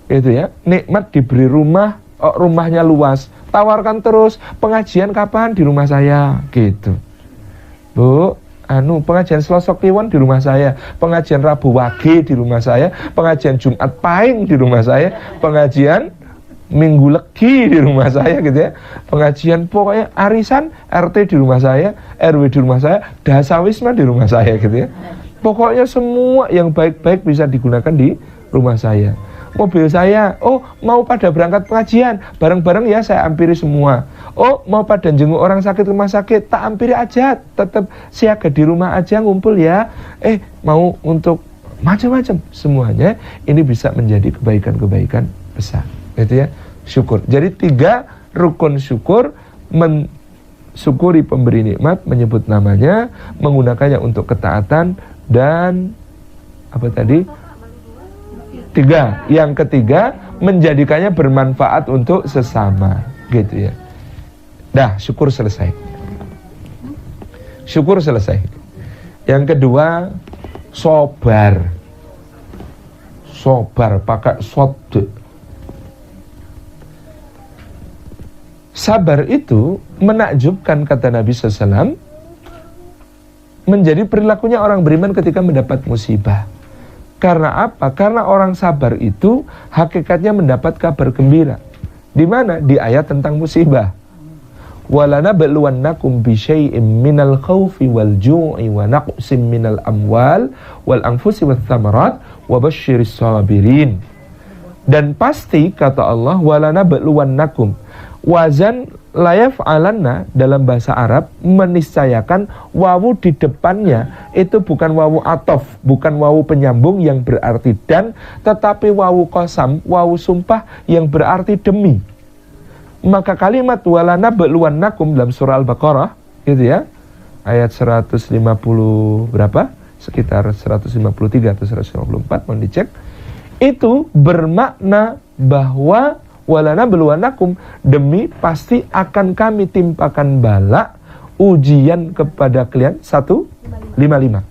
Itu ya, nikmat diberi rumah, rumahnya luas, tawarkan terus, pengajian kapan di rumah saya gitu. Bu, pengajian Selasa Kliwon di rumah saya, pengajian Rabu Wage di rumah saya, pengajian Jumat Pahing di rumah saya, pengajian Minggu Legi di rumah saya gitu ya, pengajian pokoknya arisan RT di rumah saya, RW di rumah saya, dasawisma di rumah saya gitu ya. Pokoknya semua yang baik-baik bisa digunakan di rumah saya. Mobil saya, mau pada berangkat pengajian, bareng-bareng ya saya hampiri semua. Mau pada jenguk orang sakit rumah sakit, tak hampiri aja, tetap siaga di rumah aja, ngumpul ya. Mau untuk macam-macam, semuanya ini bisa menjadi kebaikan-kebaikan besar. Itu ya, syukur. Jadi 3 rukun syukur: mensyukuri pemberi nikmat, menyebut namanya, menggunakannya untuk ketaatan, dan 3, yang ketiga menjadikannya bermanfaat untuk sesama, gitu ya. Dah, syukur selesai. Syukur selesai. Yang kedua, sobar. Sobar pakai sod. Sabar itu menakjubkan, kata Nabi SAW, menjadi perilakunya orang beriman ketika mendapat musibah. Karena apa? Karena orang sabar itu hakikatnya mendapat kabar gembira. Di mana? Di ayat tentang musibah. وَلَنَبْلُوَنَّكُمْ بِشَيْءٍ مِّنَ الْخَوْفِ وَالْجُوعِ وَنَقْصٍ مِّنَ الْأَمْوَالِ وَالْأَنْفُسِ وَالثَّمَرَاتِ وَبَشِّرِ الصَّابِرِينَ. Dan pasti, kata Allah, وَلَنَبْلُوَنَّكُمْ, wazan layaf alanna dalam bahasa Arab meniscayakan wawu di depannya itu bukan wawu atof, bukan wawu penyambung yang berarti dan, tetapi wawu qasam, wawu sumpah yang berarti demi. Maka kalimat walana beluannakum dalam surah Al-Baqarah gitu ya, ayat 150 berapa? Sekitar 153 atau 154, mohon dicek. Itu bermakna bahwa walana beluannakum, demi pasti akan kami timpakan bala ujian kepada kalian. 155.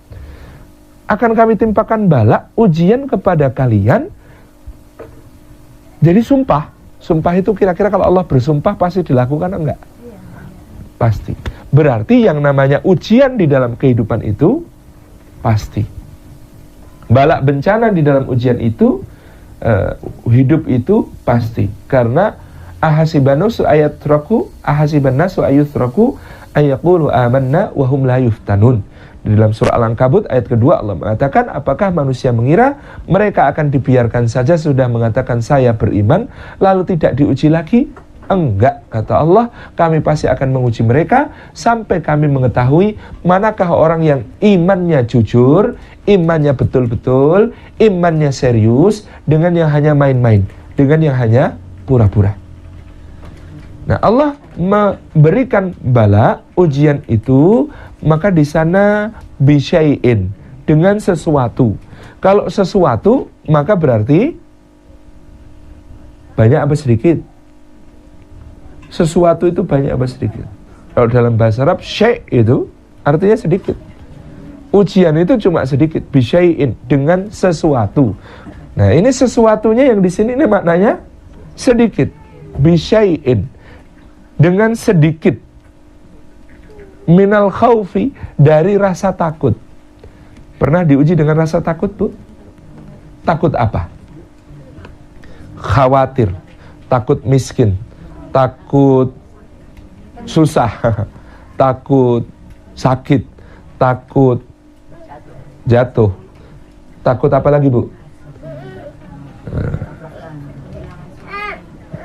Akan kami timpakan bala ujian kepada kalian. Jadi sumpah. Sumpah itu kira-kira kalau Allah bersumpah pasti dilakukan enggak? Iya. Pasti. Berarti yang namanya ujian di dalam kehidupan itu pasti. Bala bencana di dalam ujian itu, hidup itu pasti. Karena ahasibannasu ayutraku ayaqulu amanna wa hum la yuftanun. Di dalam surah Al-Ankabut ayat kedua Allah mengatakan, apakah manusia mengira mereka akan dibiarkan saja sudah mengatakan saya beriman lalu tidak diuji lagi? Enggak, kata Allah, kami pasti akan menguji mereka sampai kami mengetahui manakah orang yang imannya jujur, imannya betul-betul, imannya serius, dengan yang hanya main-main, dengan yang hanya pura-pura. Nah, Allah memberikan bala ujian itu, maka di sana bisyai'in, dengan sesuatu. Kalau sesuatu, maka berarti banyak apa sedikit? Sesuatu itu banyak apa sedikit? Kalau dalam bahasa Arab, syai' itu artinya sedikit. Ujian itu cuma sedikit, bisyai'in, dengan sesuatu. Nah, ini sesuatunya yang di sini ini maknanya sedikit. Bisyai'in, dengan sedikit. Minal khaufi, dari rasa takut. Pernah diuji dengan rasa takut, Bu? Takut apa? Khawatir, takut miskin, takut susah, takut sakit, takut jatuh. Takut apa lagi, Bu?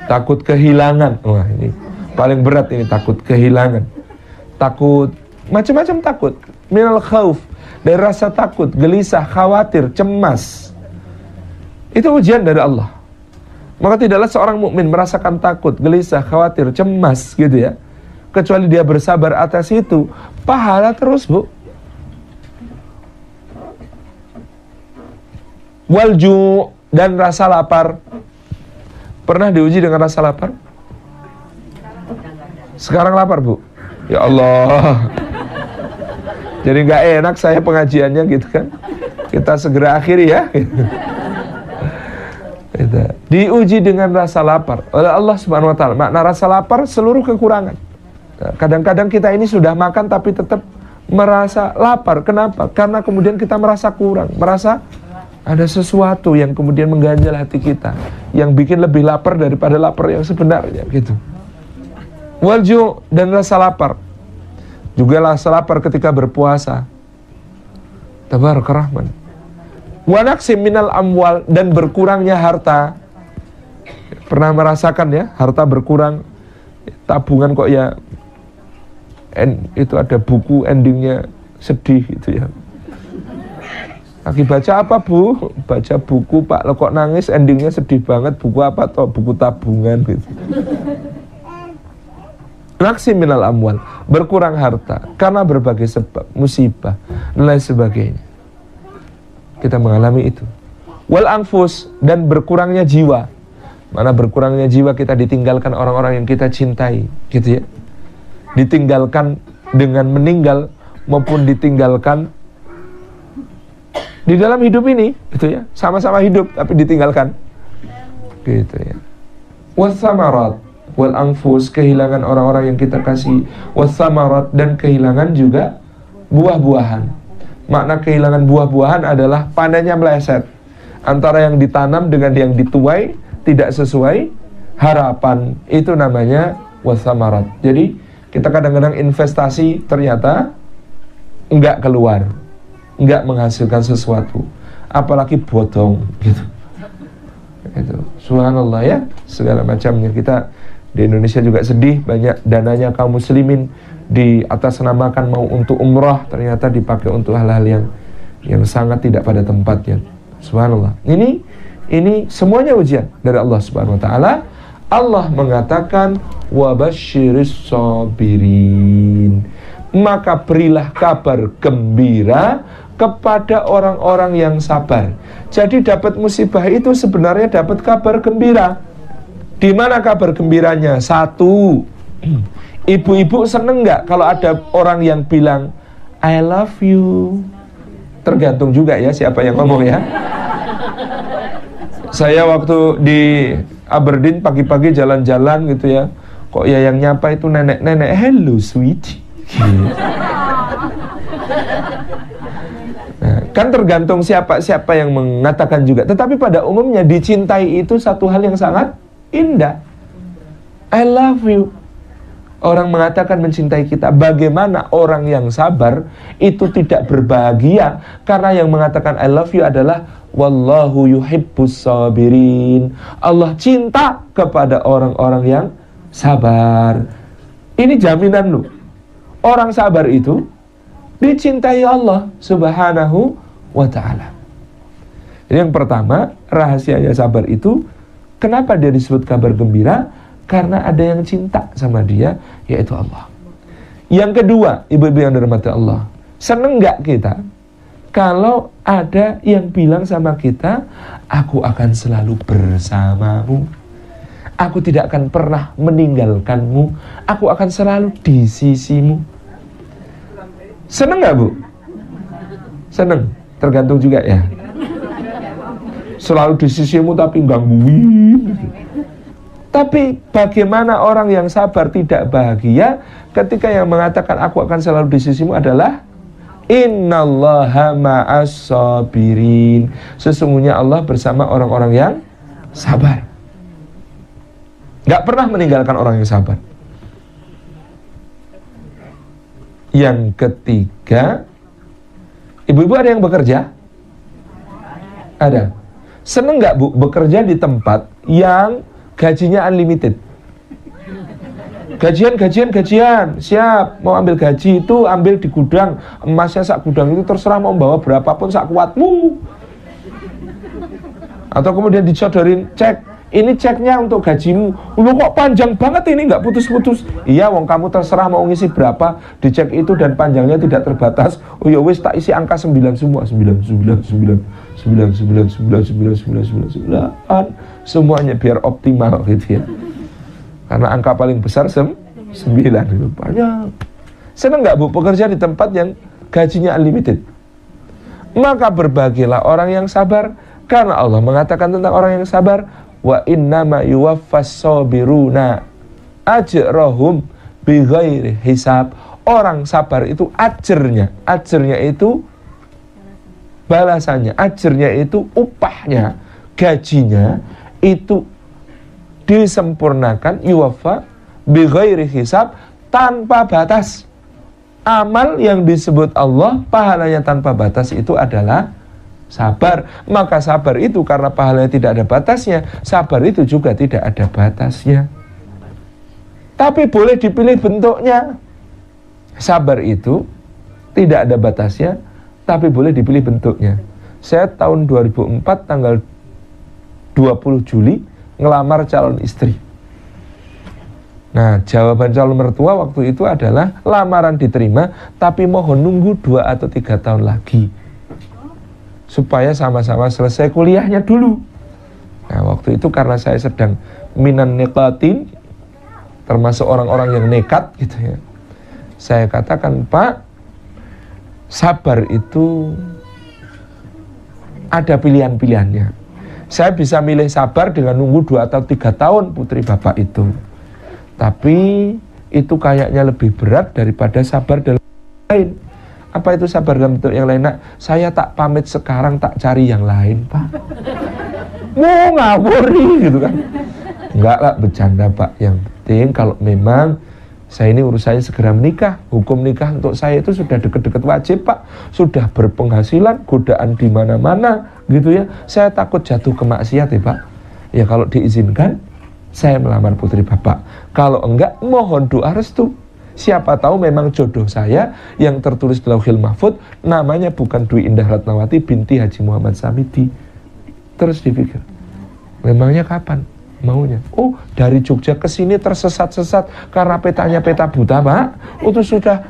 Takut kehilangan. Wah, ini paling berat ini, takut kehilangan. Takut, macam-macam takut. Minal khauf, dari rasa takut, gelisah, khawatir, cemas. Itu ujian dari Allah. Maka tidaklah seorang mukmin merasakan takut, gelisah, khawatir, cemas gitu ya, kecuali dia bersabar atas itu. Pahala terus, Bu. Walju, dan rasa lapar. Pernah diuji dengan rasa lapar? Sekarang lapar, Bu? Ya Allah. Jadi gak enak saya pengajiannya gitu kan. Kita segera akhiri ya. Diuji dengan rasa lapar oleh Allah Subhanahu wa taala. Makna rasa lapar seluruh kekurangan. Kadang-kadang kita ini sudah makan tapi tetap merasa lapar. Kenapa? Karena kemudian kita merasa kurang, merasa ada sesuatu yang kemudian mengganjal hati kita, yang bikin lebih lapar daripada lapar yang sebenarnya gitu. Walju, dan rasa lapar. Juga rasa lapar ketika berpuasa. Tabarak Rahman. Wa naqsim minal amwal, dan berkurangnya harta. Pernah merasakan ya, harta berkurang, tabungan kok ya itu ada buku endingnya sedih gitu ya. Lagi baca apa, Bu? Baca buku, Pak, lo kok nangis endingnya sedih banget. Buku apa toh? Buku tabungan gitu. Naqsim minal amwal, berkurang harta karena berbagai sebab, musibah dan lain sebagainya. Kita mengalami itu. Wal anfus, dan berkurangnya jiwa. Mana berkurangnya jiwa, kita ditinggalkan orang-orang yang kita cintai, gitu ya. Ditinggalkan dengan meninggal maupun ditinggalkan Di dalam hidup ini, gitu ya, sama-sama hidup tapi ditinggalkan, gitu ya. Wassamarat wal anfus, kehilangan orang-orang yang kita kasih. Wassamarat, dan kehilangan juga buah-buahan. Makna kehilangan buah-buahan adalah panennya meleset. Antara yang ditanam dengan yang dituai tidak sesuai harapan. Itu namanya wassamarat. Jadi kita kadang-kadang investasi ternyata enggak keluar, enggak menghasilkan sesuatu, apalagi bodong gitu. Itu subhanallah ya, segala macamnya. Kita di Indonesia juga sedih, banyak dananya kaum muslimin di atas namakan mau untuk umrah, ternyata dipakai untuk hal-hal yang sangat tidak pada tempatnya. Subhanallah. Ini semuanya ujian dari Allah Subhanahu wa taala. Allah mengatakan wabasyiris sabirin, maka berilah kabar gembira kepada orang-orang yang sabar. Jadi dapat musibah itu sebenarnya dapat kabar gembira. Di mana kabar gembiranya? Satu, ibu-ibu seneng nggak kalau ada orang yang bilang I love you? Tergantung juga ya siapa yang ngomong ya. Saya waktu di Aberdeen pagi-pagi jalan-jalan gitu ya, kok ya yang nyapa itu nenek-nenek, hello sweet. Nah, kan tergantung siapa yang mengatakan juga. Tetapi pada umumnya dicintai itu satu hal yang sangat indah. I love you. Orang mengatakan mencintai kita. Bagaimana orang yang sabar itu tidak berbahagia karena yang mengatakan I love you adalah wallahu yuhibbus sabirin. Allah cinta kepada orang-orang yang sabar. Ini jaminan lu. Orang sabar itu dicintai Allah Subhanahu wa ta'ala. Jadi yang pertama, rahasianya sabar itu, kenapa dia disebut kabar gembira? Karena ada yang cinta sama dia, yaitu Allah. Yang kedua, ibu-ibu yang dirahmati Allah, seneng gak kita kalau ada yang bilang sama kita, aku akan selalu bersamamu, aku tidak akan pernah meninggalkanmu, aku akan selalu di sisimu. Seneng gak bu? Seneng, tergantung juga ya. Selalu di sisimu tapi gangguin. Tapi bagaimana orang yang sabar tidak bahagia ketika yang mengatakan aku akan selalu di sisimu adalah innallaha ma'as sabirin. Sesungguhnya Allah bersama orang-orang yang sabar. Gak pernah meninggalkan orang yang sabar. Yang ketiga, ibu-ibu ada yang bekerja? Ada. Seneng gak bu bekerja di tempat yang gajinya unlimited? Gajian, siap, mau ambil gaji itu ambil di gudang, emasnya sak gudang itu terserah mau bawa berapapun sak kuatmu. Atau kemudian dicodorin cek, ini ceknya untuk gajimu. Lu kok panjang banget ini, nggak putus-putus. Iya, wong kamu terserah mau ngisi berapa, dicek itu dan panjangnya tidak terbatas. Oh ya wis, tak isi angka 9 semua, 9. Semuanya biar optimal gitu ya. Karena angka paling besar 9 itu banyak. Senang nggak bu pekerja di tempat yang gajinya unlimited? Maka berbahagialah orang yang sabar, karena Allah mengatakan tentang orang yang sabar, wa innama yuwaffas sabiruna ajrahum bighairi hisab. Orang sabar itu ajarnya itu balasannya, ajarnya itu upahnya, gajinya itu disempurnakan, yuwaffa bighairi hisab, tanpa batas. Amal yang disebut Allah pahalanya tanpa batas itu adalah sabar. Maka sabar itu karena pahalanya tidak ada batasnya, sabar itu juga tidak ada batasnya. Tapi boleh dipilih bentuknya. Sabar itu tidak ada batasnya, tapi boleh dipilih bentuknya. Saya tahun 2004 tanggal 20 Juli ngelamar calon istri. Nah, jawaban calon mertua waktu itu adalah lamaran diterima, tapi mohon nunggu 2 atau 3 tahun lagi supaya sama-sama selesai kuliahnya dulu. Nah, waktu itu karena saya sedang minan nekatin, termasuk orang-orang yang nekat gitu ya, saya katakan, Pak, sabar itu ada pilihan-pilihannya. Saya bisa milih sabar dengan nunggu 2 atau 3 tahun putri bapak itu. Tapi itu kayaknya lebih berat daripada sabar dalam lain. Apa itu sabar dalam bentuk yang lain? Nak, saya tak pamit sekarang, tak cari yang lain, Pak. Mau ngawur nih, gitu kan. Enggak lah, bercanda Pak. Yang penting kalau memang saya ini urusannya segera menikah. Hukum nikah untuk saya itu sudah deket-deket wajib Pak. Sudah berpenghasilan, godaan di mana-mana, gitu ya. Saya takut jatuh ke maksiat ya Pak. Ya kalau diizinkan, saya melamar putri Bapak. Kalau enggak, mohon doa restu. Siapa tahu memang jodoh saya yang tertulis di Lauhil Mahfud namanya bukan Dwi Indah Ratnawati binti Haji Muhammad Samidi. Terus dipikir, memangnya kapan maunya? Oh, dari Jogja ke sini tersesat-sesat karena petanya peta buta, Pak. Itu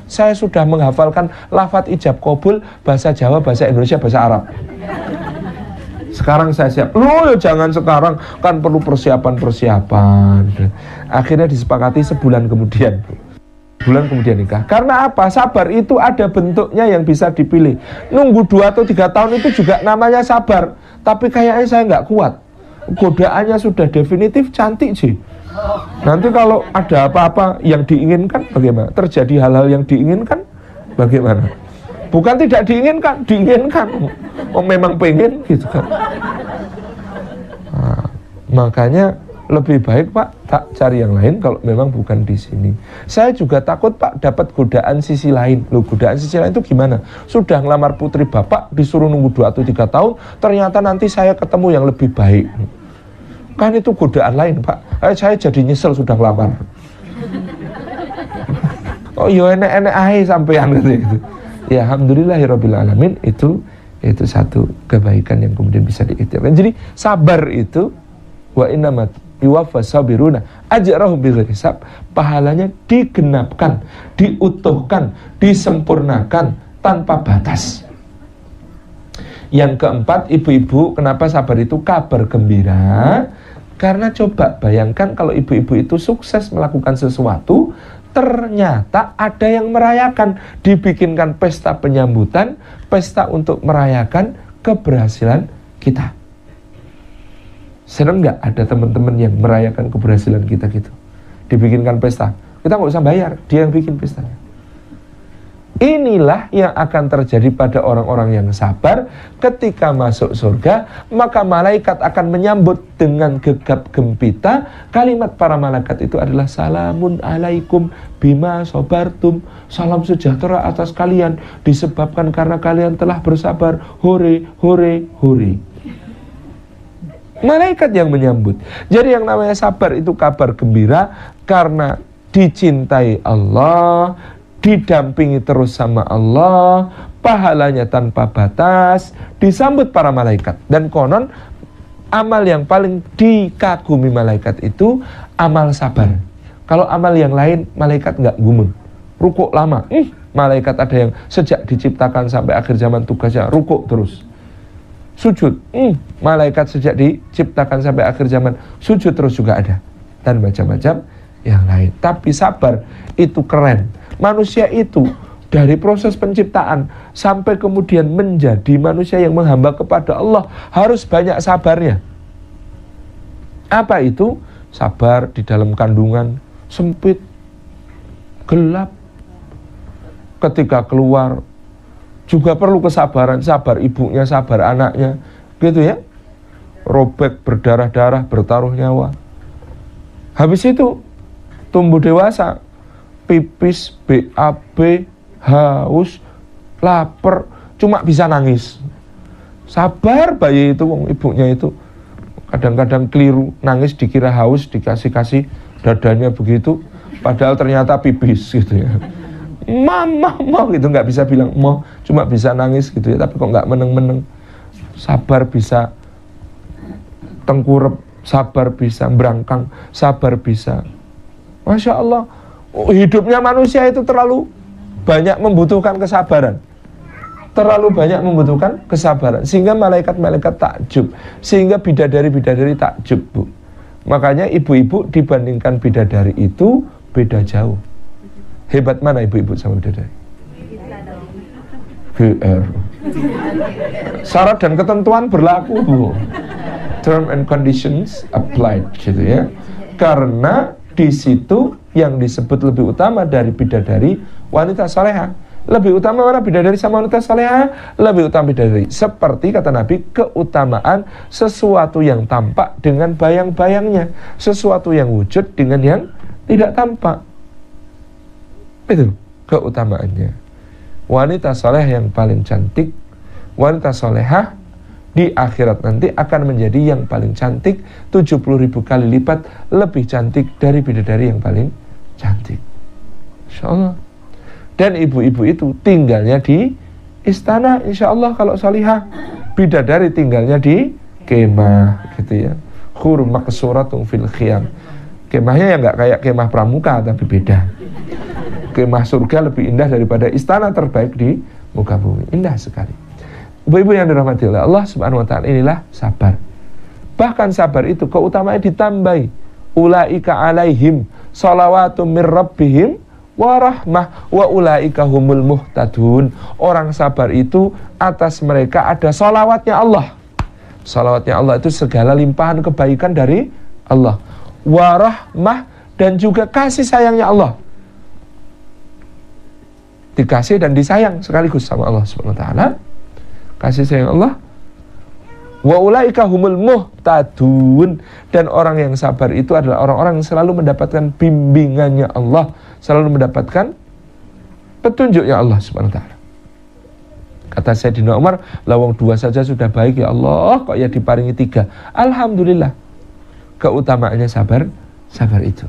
saya sudah menghafalkan lafadz ijab qabul bahasa Jawa, bahasa Indonesia, bahasa Arab. Sekarang saya siap. Loh, ya jangan sekarang, kan perlu persiapan. Akhirnya disepakati sebulan kemudian, Bu. Bulan kemudian nikah. Karena apa? Sabar itu ada bentuknya yang bisa dipilih. Nunggu 2 atau 3 tahun itu juga namanya sabar. Tapi kayaknya saya nggak kuat. Godaannya sudah definitif, cantik sih. Nanti kalau ada apa-apa yang diinginkan, bagaimana? Terjadi hal-hal yang diinginkan, bagaimana? Bukan tidak diinginkan, diinginkan. Oh memang pengen gitu kan. Nah, makanya lebih baik Pak tak cari yang lain kalau memang bukan di sini. Saya juga takut Pak dapat godaan sisi lain. Loh, godaan sisi lain itu gimana? Sudah ngelamar putri Bapak disuruh nunggu 2 atau 3 tahun, ternyata nanti saya ketemu yang lebih baik. Kan itu godaan lain Pak. Saya jadi nyesel sudah ngelamar. Oh iya enek-enek ae sampean gitu. Ya alhamdulillahirabbil alamin, itu satu kebaikan yang kemudian bisa diiktirkan. Jadi sabar itu wa innamat yuwaffas sabiruna ajrahum bighairi hisab, pahalanya digenapkan, diutuhkan, disempurnakan tanpa batas. Yang keempat, ibu-ibu, kenapa sabar itu kabar gembira? Karena coba bayangkan kalau ibu-ibu itu sukses melakukan sesuatu, ternyata ada yang merayakan, dibikinkan pesta penyambutan, pesta untuk merayakan keberhasilan kita. Senang nggak ada teman-teman yang merayakan keberhasilan kita gitu? Dibikinkan pesta, kita nggak usah bayar, dia yang bikin pestanya. Inilah yang akan terjadi pada orang-orang yang sabar. Ketika masuk surga, maka malaikat akan menyambut dengan gegap gempita. Kalimat para malaikat itu adalah salamun alaikum bima sabartum. Salam sejahtera atas kalian disebabkan karena kalian telah bersabar. Hore, hore, hore. Malaikat yang menyambut. Jadi yang namanya sabar itu kabar gembira karena dicintai Allah, didampingi terus sama Allah, pahalanya tanpa batas, disambut para malaikat. Dan konon amal yang paling dikagumi malaikat itu amal sabar. Kalau amal yang lain malaikat nggak gumun, rukuk lama. Malaikat ada yang sejak diciptakan sampai akhir zaman tugasnya rukuk terus. Sujud, malaikat sejak diciptakan sampai akhir zaman sujud terus juga ada, dan macam-macam yang lain. Tapi sabar itu keren. Manusia itu dari proses penciptaan sampai kemudian menjadi manusia yang menghamba kepada Allah harus banyak sabarnya. Apa itu? Sabar di dalam kandungan sempit, gelap. Ketika keluar juga perlu kesabaran, sabar ibunya, sabar anaknya, gitu ya. Robek, berdarah-darah, bertaruh nyawa. Habis itu tumbuh dewasa, pipis, BAB, haus, lapar, cuma bisa nangis. Sabar bayi itu, ibunya itu kadang-kadang keliru, nangis dikira haus, dikasih-kasih dadanya begitu, padahal ternyata pipis gitu ya. Mama gitu, nggak bisa bilang mau, cuma bisa nangis gitu ya, tapi kok nggak meneng-meneng. Sabar bisa tengkurep, sabar bisa berangkang, sabar bisa. Masya Allah, hidupnya manusia itu terlalu banyak membutuhkan kesabaran. Terlalu banyak membutuhkan kesabaran, sehingga malaikat-malaikat takjub, sehingga bidadari-bidadari takjub, Bu. Makanya ibu-ibu dibandingkan bidadari itu beda jauh. Hebat mana ibu-ibu sama bidadari? GR. Syarat dan ketentuan berlaku. Term and conditions applied gitu ya. Karena di situ yang disebut lebih utama dari bidadari wanita salehah. Lebih utama mana bidadari sama wanita salehah? Lebih utama bidadari. Seperti kata Nabi, keutamaan sesuatu yang tampak dengan bayang-bayangnya, sesuatu yang wujud dengan yang tidak tampak. Itu keutamaannya. Wanita salehah yang paling cantik, wanita salehah di akhirat nanti akan menjadi yang paling cantik 70.000 kali lipat lebih cantik dari bidadari yang paling cantik. Insyaallah. Dan ibu-ibu itu tinggalnya di istana, insyaallah kalau salihah. Bidadari tinggalnya di kemah gitu ya. Khur maqsuratun fil khiyam. Kemahnya ya nggak kayak kemah pramuka, tapi beda. Kemah surga lebih indah daripada istana terbaik di muka bumi. Indah sekali. Ibu-ibu yang dirahmati oleh Allah Subhanahu wa taala, inilah sabar. Bahkan sabar itu keutamaannya ditambahi. Ulaika alaihim shalawatum mir rabbihim wa rahmah wa ulaika humul muhtadun. Orang sabar itu atas mereka ada salawatnya Allah. Salawatnya Allah itu segala limpahan kebaikan dari Allah. Wa rahmah, dan juga kasih sayangnya Allah. Dikasih dan disayang sekaligus sama Allah Subhanahu wa taala. Kasih sayang Allah. Wa ulaika humul muhtadun, dan orang yang sabar itu adalah orang-orang yang selalu mendapatkan bimbingannya Allah, selalu mendapatkan petunjuknya Allah Subhanahu wa taala. Kata Sayyidina Umar, lawang 2 saja sudah baik ya Allah, kok ya diparingi 3. Alhamdulillah. Keutamaannya sabar itu.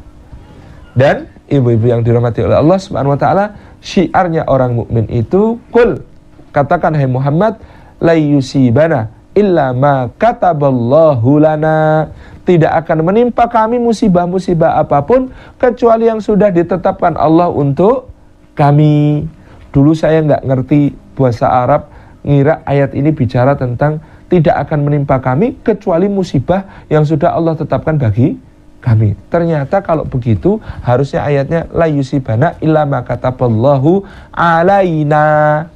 Dan ibu-ibu yang dirahmati oleh Allah Subhanahu wa taala, syiarnya orang mukmin itu qul, katakan hai Muhammad, la yusibana illa ma kataballahu lana. Tidak akan menimpa kami musibah-musibah apapun kecuali yang sudah ditetapkan Allah untuk kami. Dulu saya nggak ngerti bahasa Arab, ngira ayat ini bicara tentang tidak akan menimpa kami kecuali musibah yang sudah Allah tetapkan bagi kami. Ternyata kalau begitu harusnya ayatnya la yusibana illa ma kataballahu alaina,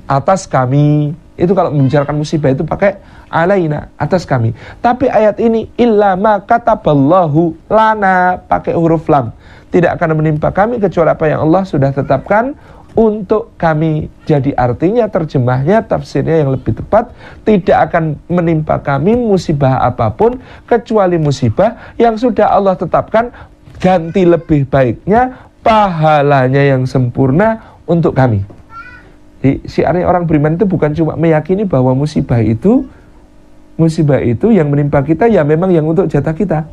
atas kami. Itu kalau membicarakan musibah itu pakai alaina, atas kami. Tapi ayat ini illa ma kataballahu lana, pakai huruf lam. Tidak akan menimpa kami kecuali apa yang Allah sudah tetapkan untuk kami. Jadi artinya, terjemahnya, tafsirnya yang lebih tepat, tidak akan menimpa kami musibah apapun kecuali musibah yang sudah Allah tetapkan, ganti lebih baiknya, pahalanya yang sempurna untuk kami. Syiarnya orang beriman itu bukan cuma meyakini bahwa musibah itu yang menimpa kita ya memang yang untuk jatah kita.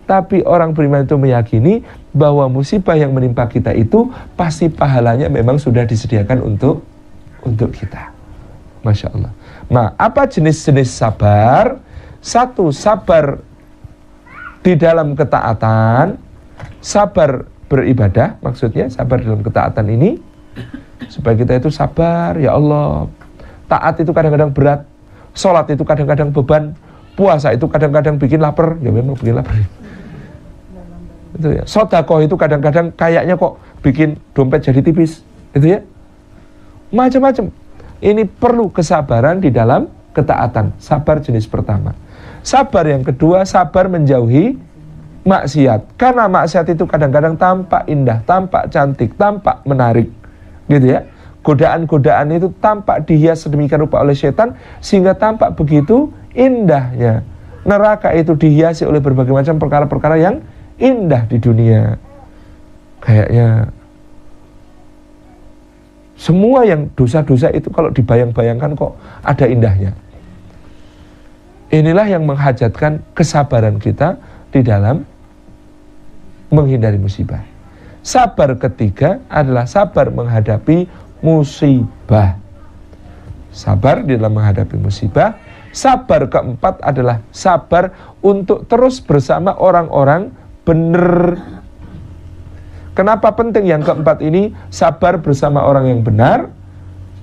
Tapi orang beriman itu meyakini bahwa musibah yang menimpa kita itu pasti pahalanya memang sudah disediakan untuk kita. Masya Allah. Nah, apa jenis-jenis sabar? 1, sabar di dalam ketaatan, sabar beribadah, maksudnya sabar dalam ketaatan ini supaya kita itu sabar, ya Allah. Taat itu kadang-kadang berat, sholat itu kadang-kadang beban, puasa itu kadang-kadang bikin lapar, ya memang bikin lapar. Itu ya. Sedekah itu kadang-kadang kayaknya kok bikin dompet jadi tipis, itu ya. Macam-macam. Ini perlu kesabaran di dalam ketaatan. Sabar jenis pertama. Sabar yang kedua, sabar menjauhi maksiat. Karena maksiat itu kadang-kadang tampak indah, tampak cantik, tampak menarik. Gitu ya. Godaan-godaan itu tampak dihias sedemikian rupa oleh setan sehingga tampak begitu indahnya. Neraka itu dihiasi oleh berbagai macam perkara-perkara yang indah di dunia. Kayaknya semua yang dosa-dosa itu kalau dibayang-bayangkan kok ada indahnya. Inilah yang menghajatkan kesabaran kita di dalam menghindari musibah. Sabar ketiga adalah sabar menghadapi musibah. Sabar di dalam menghadapi musibah. Sabar keempat adalah sabar untuk terus bersama orang-orang benar. Kenapa penting yang keempat ini? Sabar bersama orang yang benar.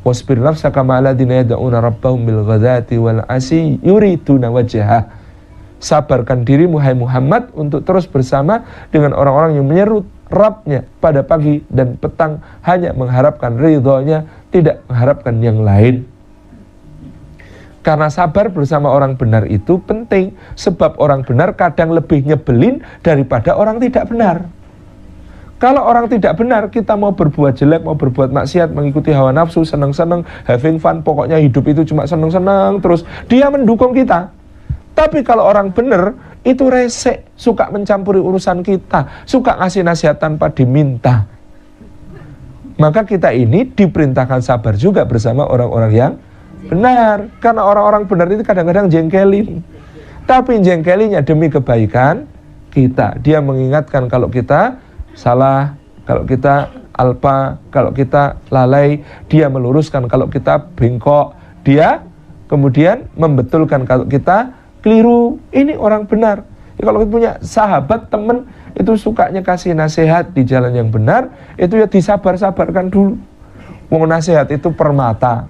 Wasbir nafsaka ma'al ladzina yad'una rabbahum bil ghadati wal 'ashyi yuriduna wajhah. Sabarkan dirimu hai Muhammad untuk terus bersama dengan orang-orang yang menyeru Rabbnya pada pagi dan petang hanya mengharapkan ridhonya, tidak mengharapkan yang lain. Karena sabar bersama orang benar itu penting, sebab orang benar kadang lebih nyebelin daripada orang tidak benar. Kalau orang tidak benar, kita mau berbuat jelek, mau berbuat maksiat, mengikuti hawa nafsu, senang-senang, having fun, pokoknya hidup itu cuma senang-senang, terus dia mendukung kita. Tapi kalau orang benar, itu resek, suka mencampuri urusan kita, suka ngasih nasihat tanpa diminta. Maka kita ini diperintahkan sabar juga bersama orang-orang yang benar. Karena orang-orang benar itu kadang-kadang jengkelin. Tapi jengkelinnya demi kebaikan kita. Dia mengingatkan kalau kita salah, kalau kita alpa, kalau kita lalai. Dia meluruskan kalau kita bengkok. Dia kemudian membetulkan kalau kita keliru. Ini orang benar. Ya, kalau kita punya sahabat, teman, itu sukanya kasih nasihat di jalan yang benar, itu ya disabar-sabarkan dulu. Wong nasihat itu permata.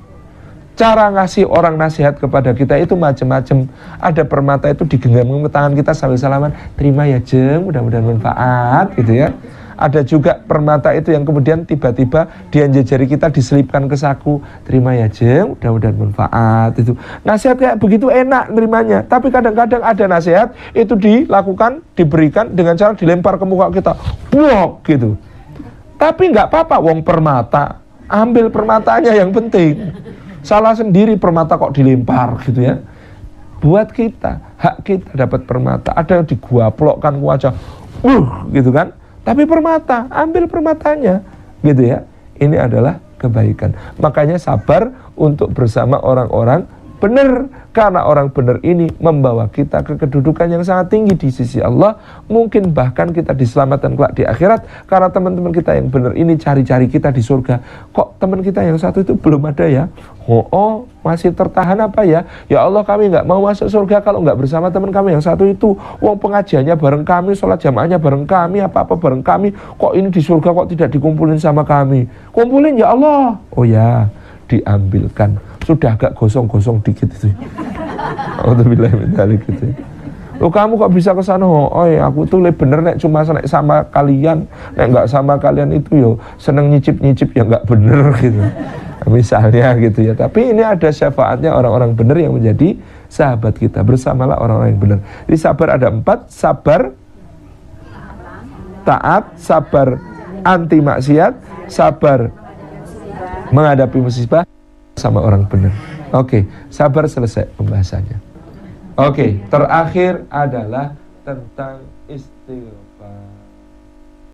Cara ngasih orang nasihat kepada kita itu macam-macam. Ada permata itu digenggam ke tangan kita sambil salaman, terima ya Jeng, mudah-mudahan manfaat gitu ya. Ada juga permata itu yang kemudian tiba-tiba dia jejari kita diselipkan ke saku, terima ya Jeng, mudah-mudahan manfaat itu. Nasihat kayak begitu enak nerimanya. Tapi kadang-kadang ada nasihat itu dilakukan, diberikan dengan cara dilempar ke muka kita, buok gitu. Tapi nggak apa-apa, wong permata, ambil permatanya yang penting. Salah sendiri permata kok dilempar gitu ya. Buat kita, hak kita dapat permata. Ada yang diguaplokkan ke wajah, gitu kan. Tapi permata, ambil permatanya gitu ya. Ini adalah kebaikan. Makanya sabar untuk bersama orang-orang benar. Karena orang benar ini membawa kita ke kedudukan yang sangat tinggi di sisi Allah. Mungkin bahkan kita diselamatkan kelak di akhirat. Karena teman-teman kita yang benar ini cari-cari kita di surga. Kok teman kita yang satu itu belum ada ya? Oh, masih tertahan apa ya? Ya Allah, kami nggak mau masuk surga kalau nggak bersama teman kami yang satu itu. Wong pengajiannya bareng kami, sholat jamaahnya bareng kami, apa-apa bareng kami. Kok ini di surga kok tidak dikumpulin sama kami? Kumpulin ya Allah. Oh ya, diambilkan. Sudah agak gosong-gosong dikit itu. Alhamdulillah gitu. Loh, kamu kok bisa ke sana? Oh ya, aku tuh bener nek cuma nek sama kalian, nek nggak sama kalian itu yo seneng nyicip-nyicip ya nggak bener gitu. Misalnya gitu ya. Tapi ini ada syafaatnya orang-orang benar yang menjadi sahabat kita. Bersamalah orang-orang yang benar. Jadi sabar ada 4, sabar taat, sabar anti maksiat, sabar menghadapi musibah sama orang benar. Oke, sabar selesai pembahasannya. Oke, terakhir adalah tentang istighfar.